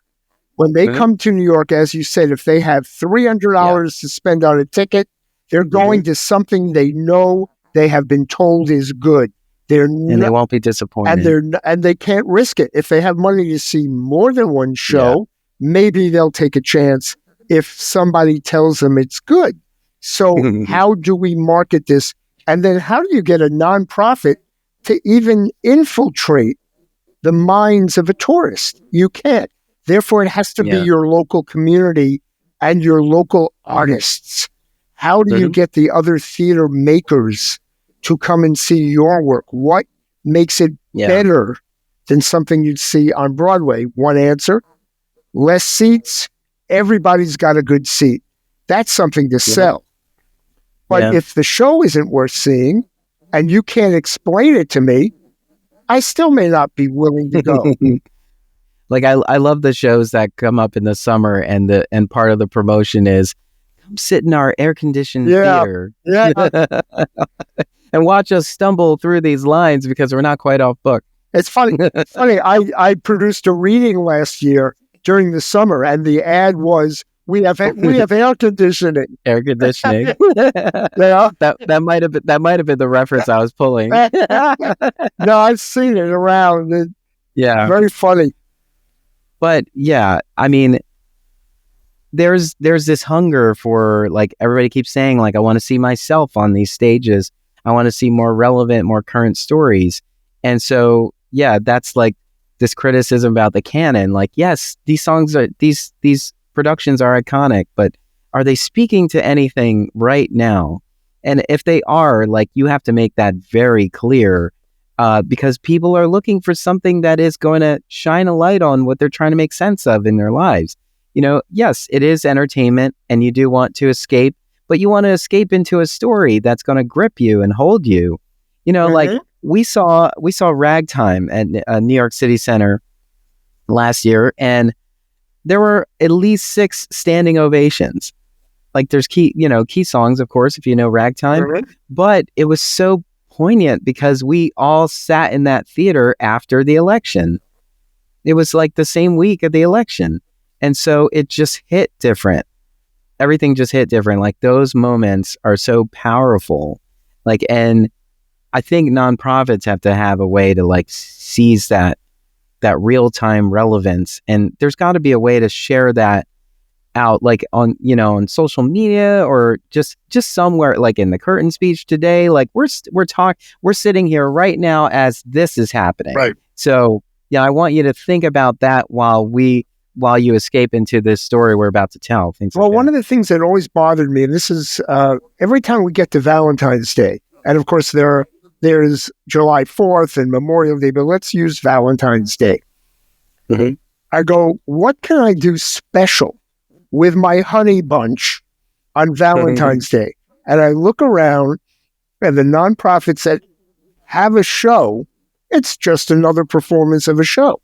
When they come to New York, as you said, if they have $300 to spend on a ticket, they're going to something they know they have been told is good. And they won't be disappointed. And they can't risk it. If they have money to see more than one show, maybe they'll take a chance if somebody tells them it's good. So how do we market this? And then how do you get a nonprofit to even infiltrate the minds of a tourist. You can't. Therefore, it has to be your local community and your local artists. How do you get the other theater makers to come and see your work? What makes it better than something you'd see on Broadway? One answer, less seats. Everybody's got a good seat. That's something to sell. But if the show isn't worth seeing and you can't explain it to me, I still may not be willing to go. Like I love the shows that come up in the summer and part of the promotion is come sit in our air-conditioned theater and watch us stumble through these lines because we're not quite off book. It's funny. I produced a reading last year during the summer, and the ad was, we have air conditioning. Air conditioning. That might have been the reference I was pulling. No, I've seen it around. Very funny. But yeah, I mean, there's this hunger for, like, everybody keeps saying, like, I want to see myself on these stages. I want to see more relevant, more current stories. And so, yeah, that's like this criticism about the canon. Like, yes, these songs are, these productions are iconic, but are they speaking to anything right now? And if they are, like, you have to make that very clear, because people are looking for something that is going to shine a light on what they're trying to make sense of in their lives. You know, yes, it is entertainment and you do want to escape, but you want to escape into a story that's going to grip you and hold you. You know, like we saw Ragtime at New York City Center last year, and there were at least 6 standing ovations. Like, there's key songs, of course, if you know Ragtime, but it was so poignant because we all sat in that theater after the election. It was like the same week of the election. And so it just hit different. Everything just hit different. Like, those moments are so powerful. Like, and I think nonprofits have to have a way to, like, seize that real-time relevance. And there's got to be a way to share that out, like on social media, or just somewhere, like in the curtain speech today. Like, we're sitting here right now as this is happening. Right. So yeah, I want you to think about that while you escape into this story we're about to tell. One of the things that always bothered me, and this is every time we get to Valentine's Day, and of course there's July 4th and Memorial Day, but let's use Valentine's Day. I go, what can I do special with my honey bunch on Valentine's Day? And I look around, and the nonprofits that have a show, it's just another performance of a show.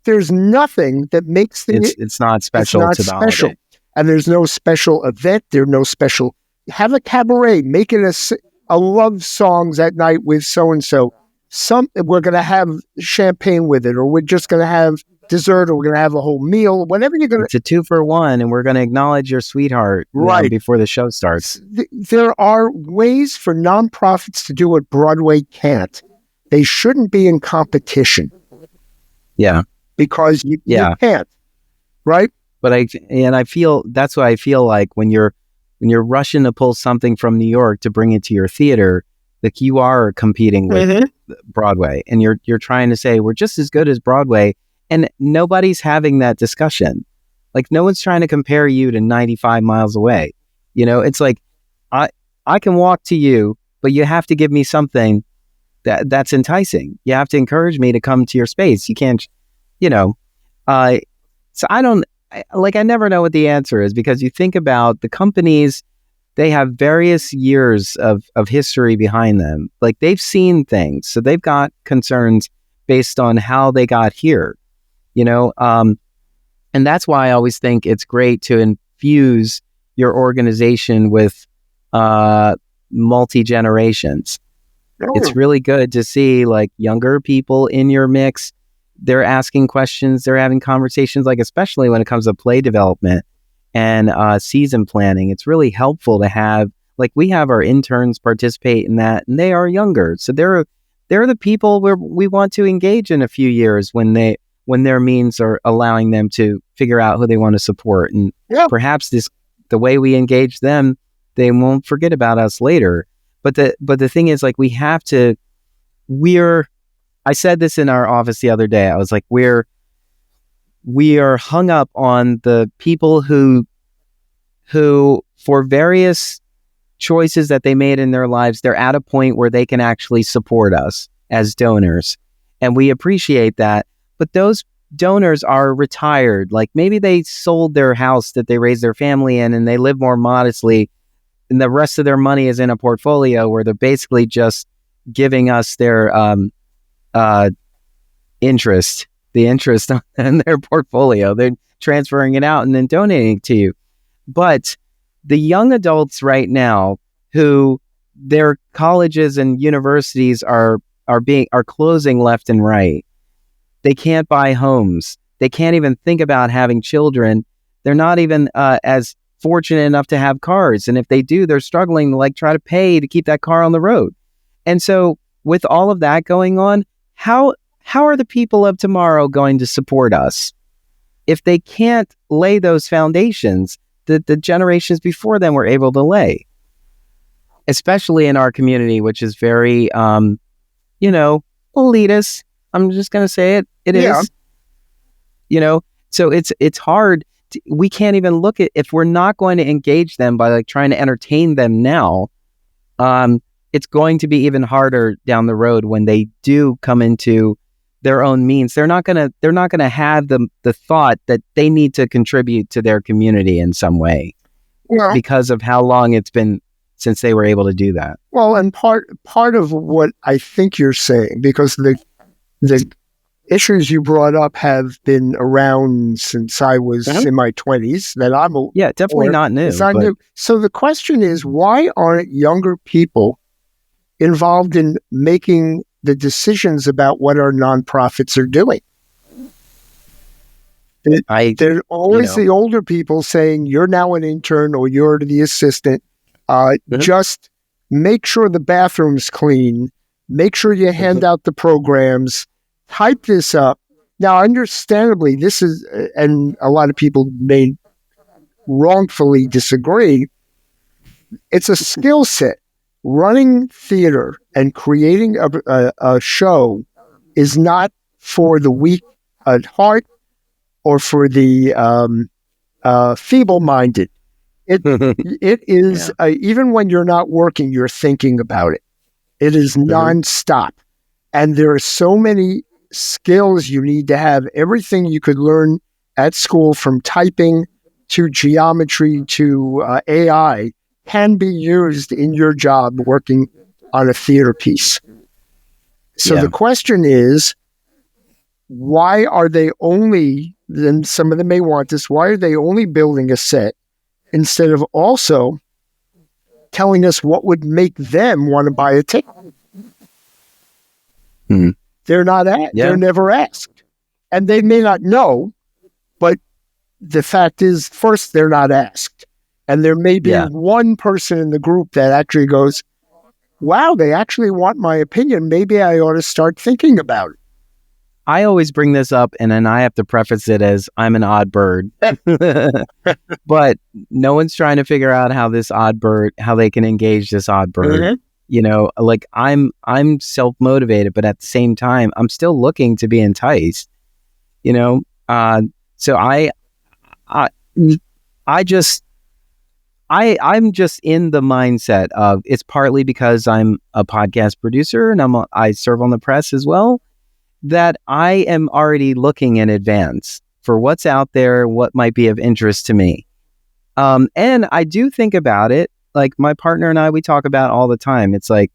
There's nothing that makes it's not special. It's not special. And there's no special event. There's no special. Have a cabaret. Make it a love songs at night with so-and-so. We're going to have champagne with it, or we're just going to have dessert, or we're going to have a whole meal, whatever you're going to. It's a 2-for-1, and we're going to acknowledge your sweetheart before the show starts. There are ways for nonprofits to do what Broadway can't. They shouldn't be in competition. Yeah. Because you can't. Right? But I feel that's what I feel like when you're rushing to pull something from New York to bring it to your theater, like, you are competing with Broadway, and you're trying to say we're just as good as Broadway, and nobody's having that discussion. Like, no one's trying to compare you to 95 miles away. You know, it's like I can walk to you, but you have to give me something that's enticing. You have to encourage me to come to your space. You can't, so I never know what the answer is, because you think about the companies, they have various years of history behind them. Like, they've seen things, so they've got concerns based on how they got here, and that's why I always think it's great to infuse your organization with multi-generations. It's really good to see, like, younger people in your mix. They're asking questions, they're having conversations, like, especially when it comes to play development and season planning. It's really helpful to have, like, we have our interns participate in that, and they are younger. So they're the people where we want to engage in a few years when their means are allowing them to figure out who they want to support. And perhaps the way we engage them, they won't forget about us later. But the thing is, like, we have to I said this in our office the other day. I was like, we are hung up on the people who for various choices that they made in their lives, they're at a point where they can actually support us as donors. And we appreciate that. But those donors are retired. Like maybe they sold their house that they raised their family in and they live more modestly. And the rest of their money is in a portfolio where they're basically just giving us their interest, the interest on their portfolio. They're transferring it out and then donating it to you. But the young adults right now who their colleges and universities are closing left and right. They can't buy homes. They can't even think about having children. They're not even as fortunate enough to have cars. And if they do, they're struggling to like try to pay to keep that car on the road. And so with all of that going on, how are the people of tomorrow going to support us if they can't lay those foundations that the generations before them were able to lay? Especially in our community, which is very, elitist. I'm just going to say it. It is. So it's hard. We can't even look at, if we're not going to engage them by like trying to entertain them now, it's going to be even harder down the road when they do come into their own means. They're not gonna have the thought that they need to contribute to their community in some way, because of how long it's been since they were able to do that. Well, and part of what I think you're saying, because the issues you brought up have been around since I was in my 20s. That I'm definitely not new. It's not new. So the question is, why aren't younger people involved in making the decisions about what our nonprofits are doing? They're always the older people saying, you're now an intern or you're the assistant. Just make sure the bathroom's clean. Make sure you hand out the programs. Type this up. Now, understandably, this is, and a lot of people may wrongfully disagree, it's a skill set. Running theater and creating a show is not for the weak at heart or for the feeble-minded. It is, even when you're not working, you're thinking about it. It is nonstop. And there are so many skills you need to have. Everything you could learn at school, from typing to geometry to AI, can be used in your job working on a theater piece. So the question is, why are they only, then some of them may want this, why are they only building a set instead of also telling us what would make them want to buy a ticket? They're not they're never asked. And they may not know, but the fact is, first, they're not asked. And there may be one person in the group that actually goes, wow, they actually want my opinion. Maybe I ought to start thinking about it. I always bring this up, and then I have to preface it as I'm an odd bird. But no one's trying to figure out how they can engage this odd bird. Like I'm self-motivated, but at the same time, I'm still looking to be enticed. So I'm just in the mindset of, it's partly because I'm a podcast producer and I serve on the press as well, that I am already looking in advance for what's out there, what might be of interest to me. And I do think about it, like my partner and I, we talk about all the time. It's like,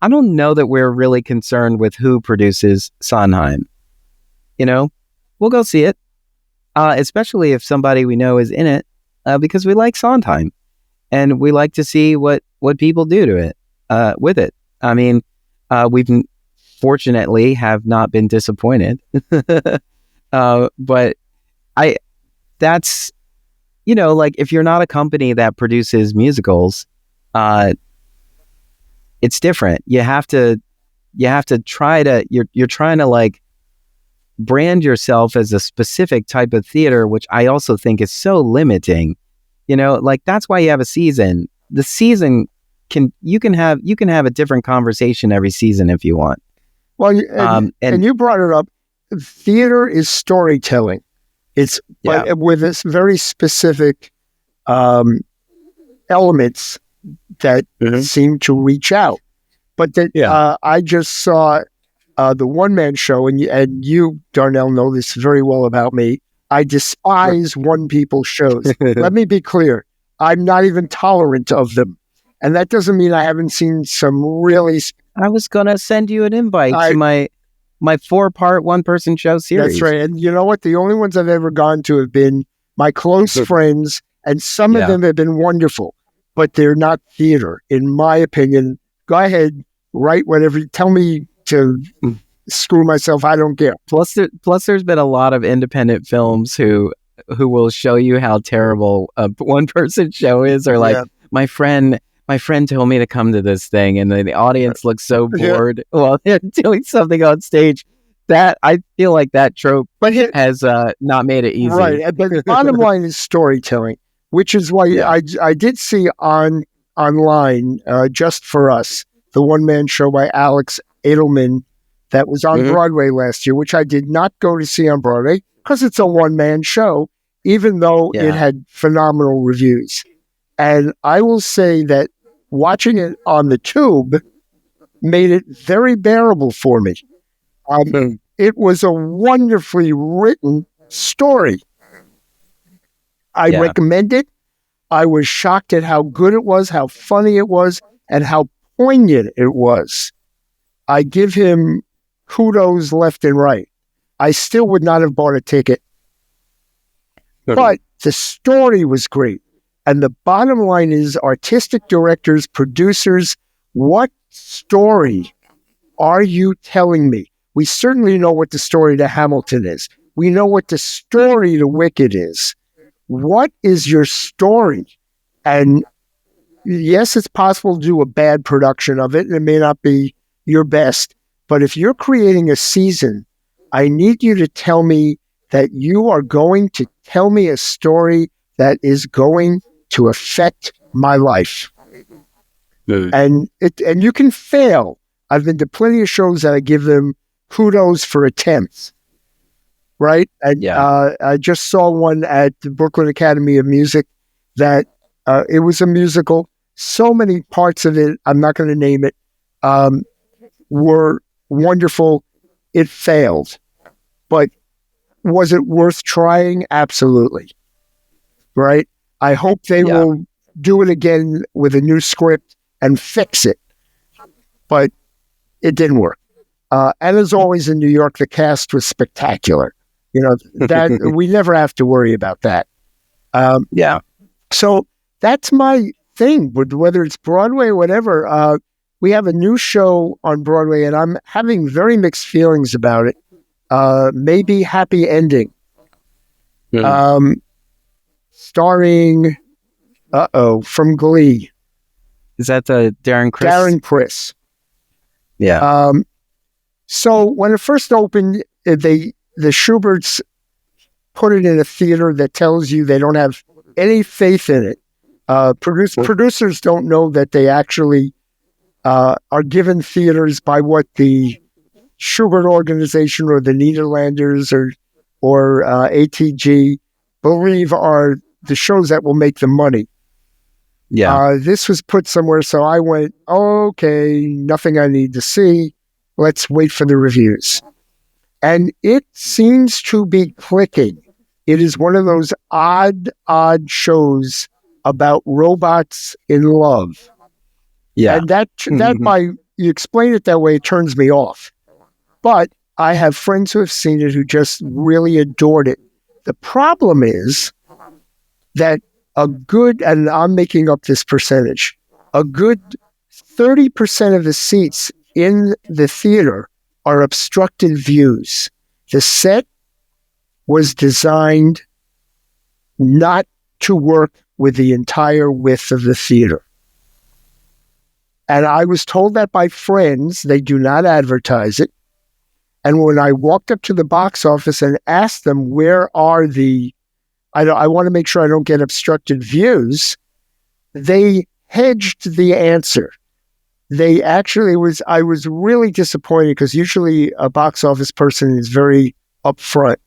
I don't know that we're really concerned with who produces Sondheim. We'll go see it, especially if somebody we know is in it, because we like Sondheim. And we like to see what people do to it, with it. I mean, we've fortunately have not been disappointed. But that's, like if you're not a company that produces musicals, it's different. You have to try to, you're trying to like brand yourself as a specific type of theater, which I also think is so limiting. Like that's why you have a season. The season you can have a different conversation every season if you want. Well, And and you brought it up. Theater is storytelling. It's yeah, but with this very specific um, elements that seem to reach out. But that I just saw the one man show, and you, Darnelle, know this very well about me. I despise one people shows. Let me be clear. I'm not even tolerant of them. And that doesn't mean I haven't seen some really. I was gonna send you an invite to my 4-part one-person show series. That's right. And you know what? The only ones I've ever gone to have been my close friends, and some of them have been wonderful, but they're not theater, in my opinion. Go ahead, write whatever. Tell me to screw myself. I don't care. Plus, there's been a lot of independent films who will show you how terrible a one-person show is, or like my friend told me to come to this thing, and the audience looks so bored while they're doing something on stage. That I feel like that trope has not made it easy. Right, but the bottom line is storytelling, which is why I did see online Just for Us, the one-man show by Alex Edelman that was on Broadway last year, which I did not go to see on Broadway because it's a one-man show, even though it had phenomenal reviews. And I will say that watching it on the tube made it very bearable for me. It was a wonderfully written story. I recommend it. I was shocked at how good it was, how funny it was, and how poignant it was. I give him kudos left and right. I still would not have bought a ticket. But the story was great. And the bottom line is, artistic directors, producers, what story are you telling me? We certainly know what the story to Hamilton is. We know what the story to Wicked is. What is your story? And yes, it's possible to do a bad production of it, and it may not be your best. But if you're creating a season, I need you to tell me that you are going to tell me a story that is going to affect my life. And you can fail. I've been to plenty of shows that I give them kudos for attempts. Right? And I just saw one at the Brooklyn Academy of Music that it was a musical. So many parts of it, I'm not going to name it, were wonderful. It failed. But was it worth trying? Absolutely. Right? I hope they will do it again with a new script and fix it. But it didn't work. And as always in New York, the cast was spectacular. You know, that we never have to worry about that. So that's my thing, whether it's Broadway or whatever. We have a new show on Broadway, and I'm having very mixed feelings about it. Maybe Happy Ending. Starring, from Glee. Is that the Darren Criss? Darren Criss. Yeah. So when it first opened, the Schuberts put it in a theater that tells you they don't have any faith in it. Producers don't know that they actually are given theaters by what the Schubert organization or the Nederlanders or ATG believe are the shows that will make them money. This was put somewhere, so I went, okay, nothing I need to see. Let's wait for the reviews. And it seems to be clicking. It is one of those odd shows about robots in love. And that by you explain it that way, it turns me off. But I have friends who have seen it who just really adored it. The problem is that a good, and I'm making up this percentage, a good 30% of the seats in the theater are obstructed views. The set was designed not to work with the entire width of the theater. And I was told that by friends. They do not advertise it. And when I walked up to the box office and asked them, where are I want to make sure I don't get obstructed views, they hedged the answer. they actually I was really disappointed because usually a box office person is very upfront.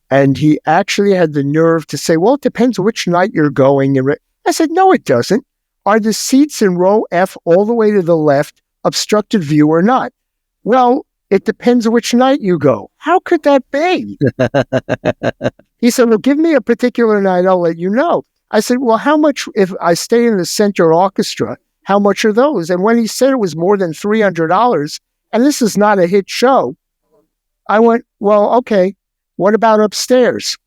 And he actually had the nerve to say, well, it depends which night you're going. And I said, no, it doesn't. Are the seats in row F all the way to the left obstructed view or not? Well, it depends which night you go. How could that be? He said, well, give me a particular night. I'll let you know. I said, well, how much if I stay in the center orchestra? How much are those? And when he said it was more than $300, and this is not a hit show, I went, well, okay. What about upstairs?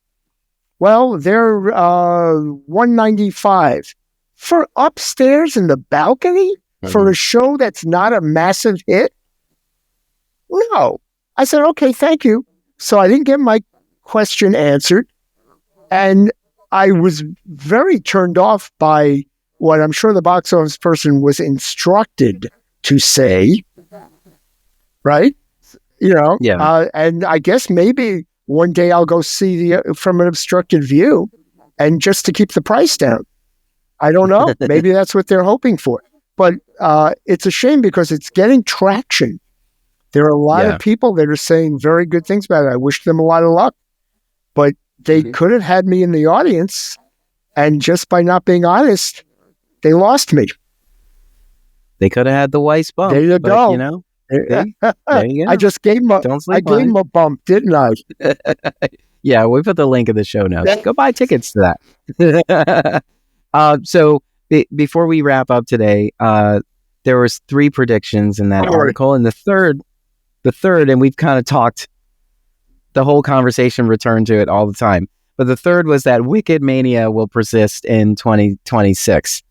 Well, they're $195 for upstairs in the balcony for a show that's not a massive hit. No, I said, okay, thank you. So I didn't get my question answered, and I was very turned off by what I'm sure the box office person was instructed to say. Right? Yeah. And I guess maybe one day I'll go see from an obstructed view, and just to keep the price down. I don't know. Maybe that's what they're hoping for. But it's a shame because it's getting traction. There are a lot of people that are saying very good things about it. I wish them a lot of luck. But they could have had me in the audience, and just by not being honest, they lost me. They could have had the Weiss bump. There you go. There you go. I just gave him a bump, didn't I? Yeah, we put the link in the show notes. Go buy tickets to that. So before we wrap up today, there was 3 predictions in that article, and the third, and we've kind of talked the whole conversation, returned to it all the time. But the third was that Wicked Mania will persist in 2026,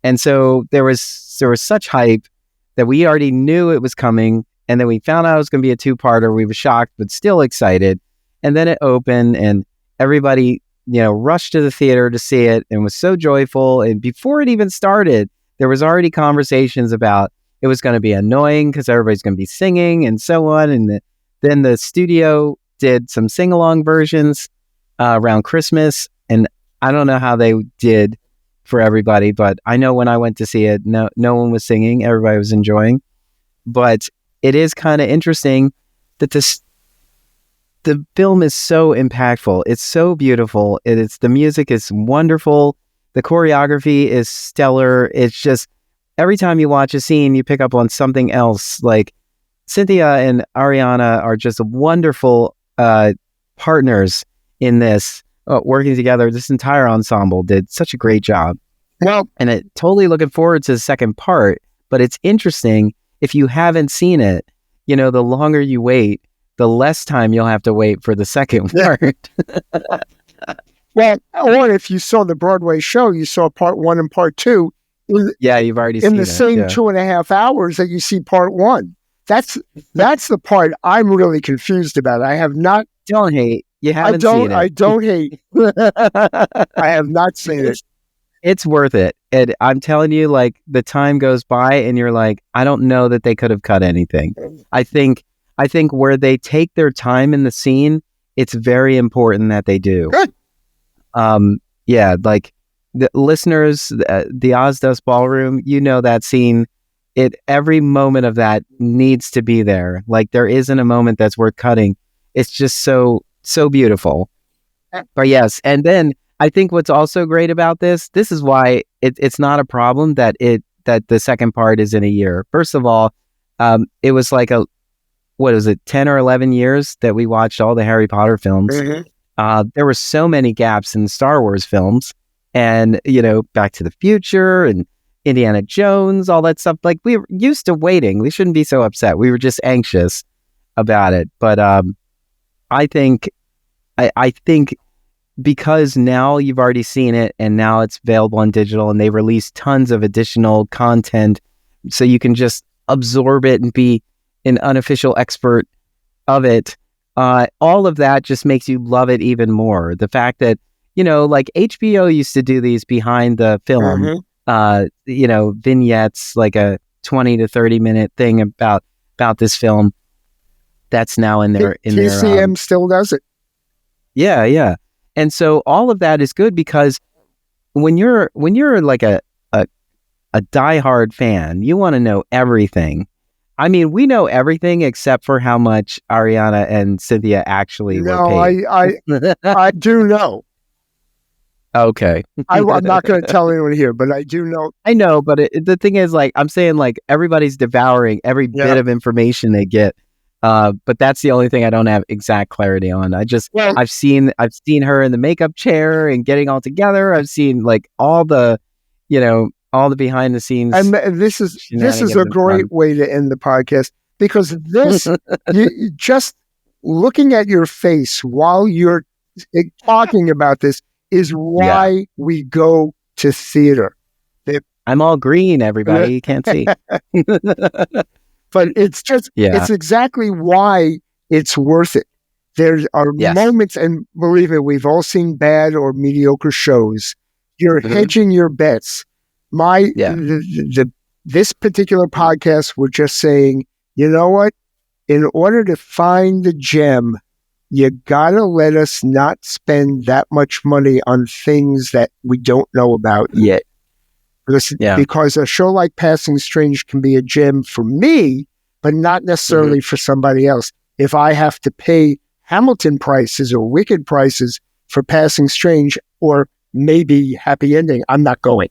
and so there was such hype that we already knew it was coming, and then we found out it was going to be a 2-parter. We were shocked, but still excited. And then it opened, and everybody, rushed to the theater to see it, and was so joyful. And before it even started, there was already conversations about it was going to be annoying because everybody's going to be singing and so on. And then the studio did some sing-along versions around Christmas, and I don't know how they did for everybody, but I know when I went to see it, no one was singing, everybody was enjoying. But it is kind of interesting that the film is so impactful. It's so beautiful. The music is wonderful. The choreography is stellar. It's just every time you watch a scene, you pick up on something else. Like Cynthia and Ariana are just wonderful partners in this. Working together, this entire ensemble did such a great job. Well, and it totally looking forward to the second part. But it's interesting, if you haven't seen it, the longer you wait, the less time you'll have to wait for the second part. Well, or if you saw the Broadway show, you saw part 1 and part 2. Yeah, you've already seen it. In the same 2.5 hours that you see part 1. That's the part I'm really confused about. I have not. Don't hate. You haven't seen it. I don't hate. I have not seen it. It's worth it. And I'm telling you, like, the time goes by and you're like, I don't know that they could have cut anything. I think where they take their time in the scene, it's very important that they do. Good. Yeah, like the listeners, the Ozdust Ballroom, that scene, every moment of that needs to be there. Like, there isn't a moment that's worth cutting. It's just so beautiful. But yes, and then I think what's also great about this is why it's not a problem that the second part is in a year. First of all, it was like 10 or 11 years that we watched all the Harry Potter films. Mm-hmm. There were so many gaps in the Star Wars films, and Back to the Future and Indiana Jones, all that stuff. Like, we were used to waiting. We shouldn't be so upset. We were just anxious about it. But I think because now you've already seen it, and now it's available on digital, and they've released tons of additional content, so you can just absorb it and be an unofficial expert of it. All of that just makes you love it even more. The fact that, like HBO used to do these behind the film, vignettes, like a 20 to 30 minute thing about this film. That's now in their TCM still does it. Yeah. And so all of that is good, because when you're like a a diehard fan. You want to know everything. I mean, we know everything except for how much Ariana and Cynthia actually were paid. I do know. Okay. I'm not going to tell anyone here, but I do know. I know, but the thing is, like, I'm saying, like, everybody's devouring every bit of information they get. But that's the only thing I don't have exact clarity on. I've seen her in the makeup chair and getting all together. I've seen like all the behind the scenes. And this is a great way to end the podcast, because this just looking at your face while you're talking about this is why we go to theater. I'm all green, everybody. You can't see. But it's just, it's exactly why it's worth it. There are moments, and believe me, we've all seen bad or mediocre shows. You're hedging your bets. This particular podcast, we're just saying, you know what? In order to find the gem, you gotta let us not spend that much money on things that we don't know about yet. Because a show like Passing Strange can be a gem for me, but not necessarily for somebody else. If I have to pay Hamilton prices or Wicked prices for Passing Strange, or maybe Happy Ending, I'm not going.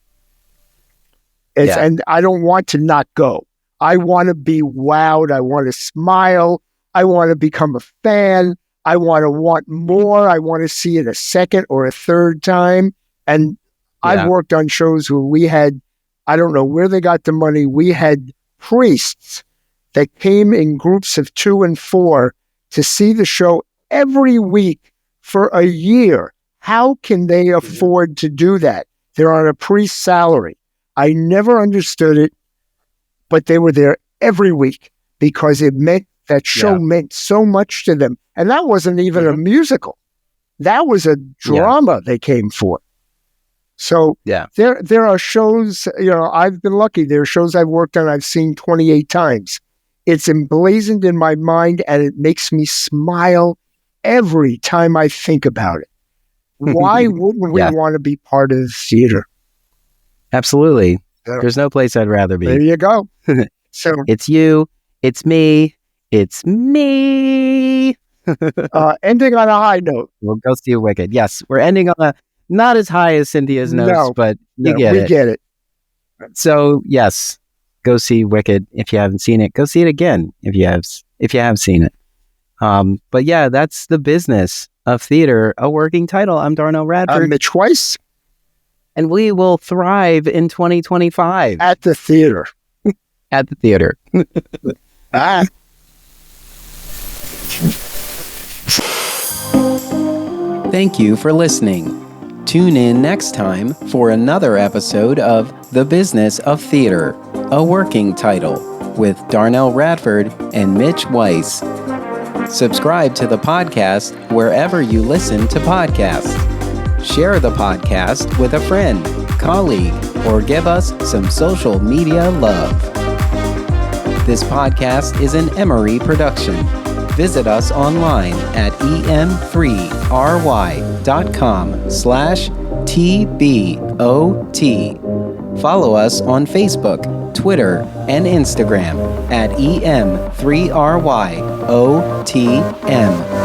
And I don't want to not go. I want to be wowed. I want to smile. I want to become a fan. I want more. I want to see it a second or a third time. And I've worked on shows where we had, I don't know where they got the money. We had priests that came in groups of 2 and 4 to see the show every week for a year. How can they afford to do that? They're on a priest salary. I never understood it, but they were there every week because it meant that show meant so much to them. And that wasn't even a musical. That was a drama they came for. So there are shows, I've been lucky. There are shows I've worked on I've seen 28 times. It's emblazoned in my mind, and it makes me smile every time I think about it. Why wouldn't we want to be part of the theater? Absolutely. There's no place I'd rather be. There you go. So it's you. It's me. It's me. Ending on a high note. We'll go see Wicked. Yes, we're ending on a not as high as Cynthia's notes, but we get it. So yes, go see Wicked if you haven't seen it. Go see it again if you have seen it. But yeah, that's the business of theater, a working title. I'm Darnelle Radford. I'm Mitch Weiss. And we will thrive in 2025. At the theater. At the theater. Thank you for listening. Tune in next time for another episode of The Business of Theater, a working title, with Darnelle Radford and Mitch Weiss. Subscribe to the podcast wherever you listen to podcasts. Share the podcast with a friend, colleague, or give us some social media love. This podcast is an Emory production. Visit us online at em3ry.com/TBOT. Follow us on Facebook, Twitter, and Instagram at em3ryotm.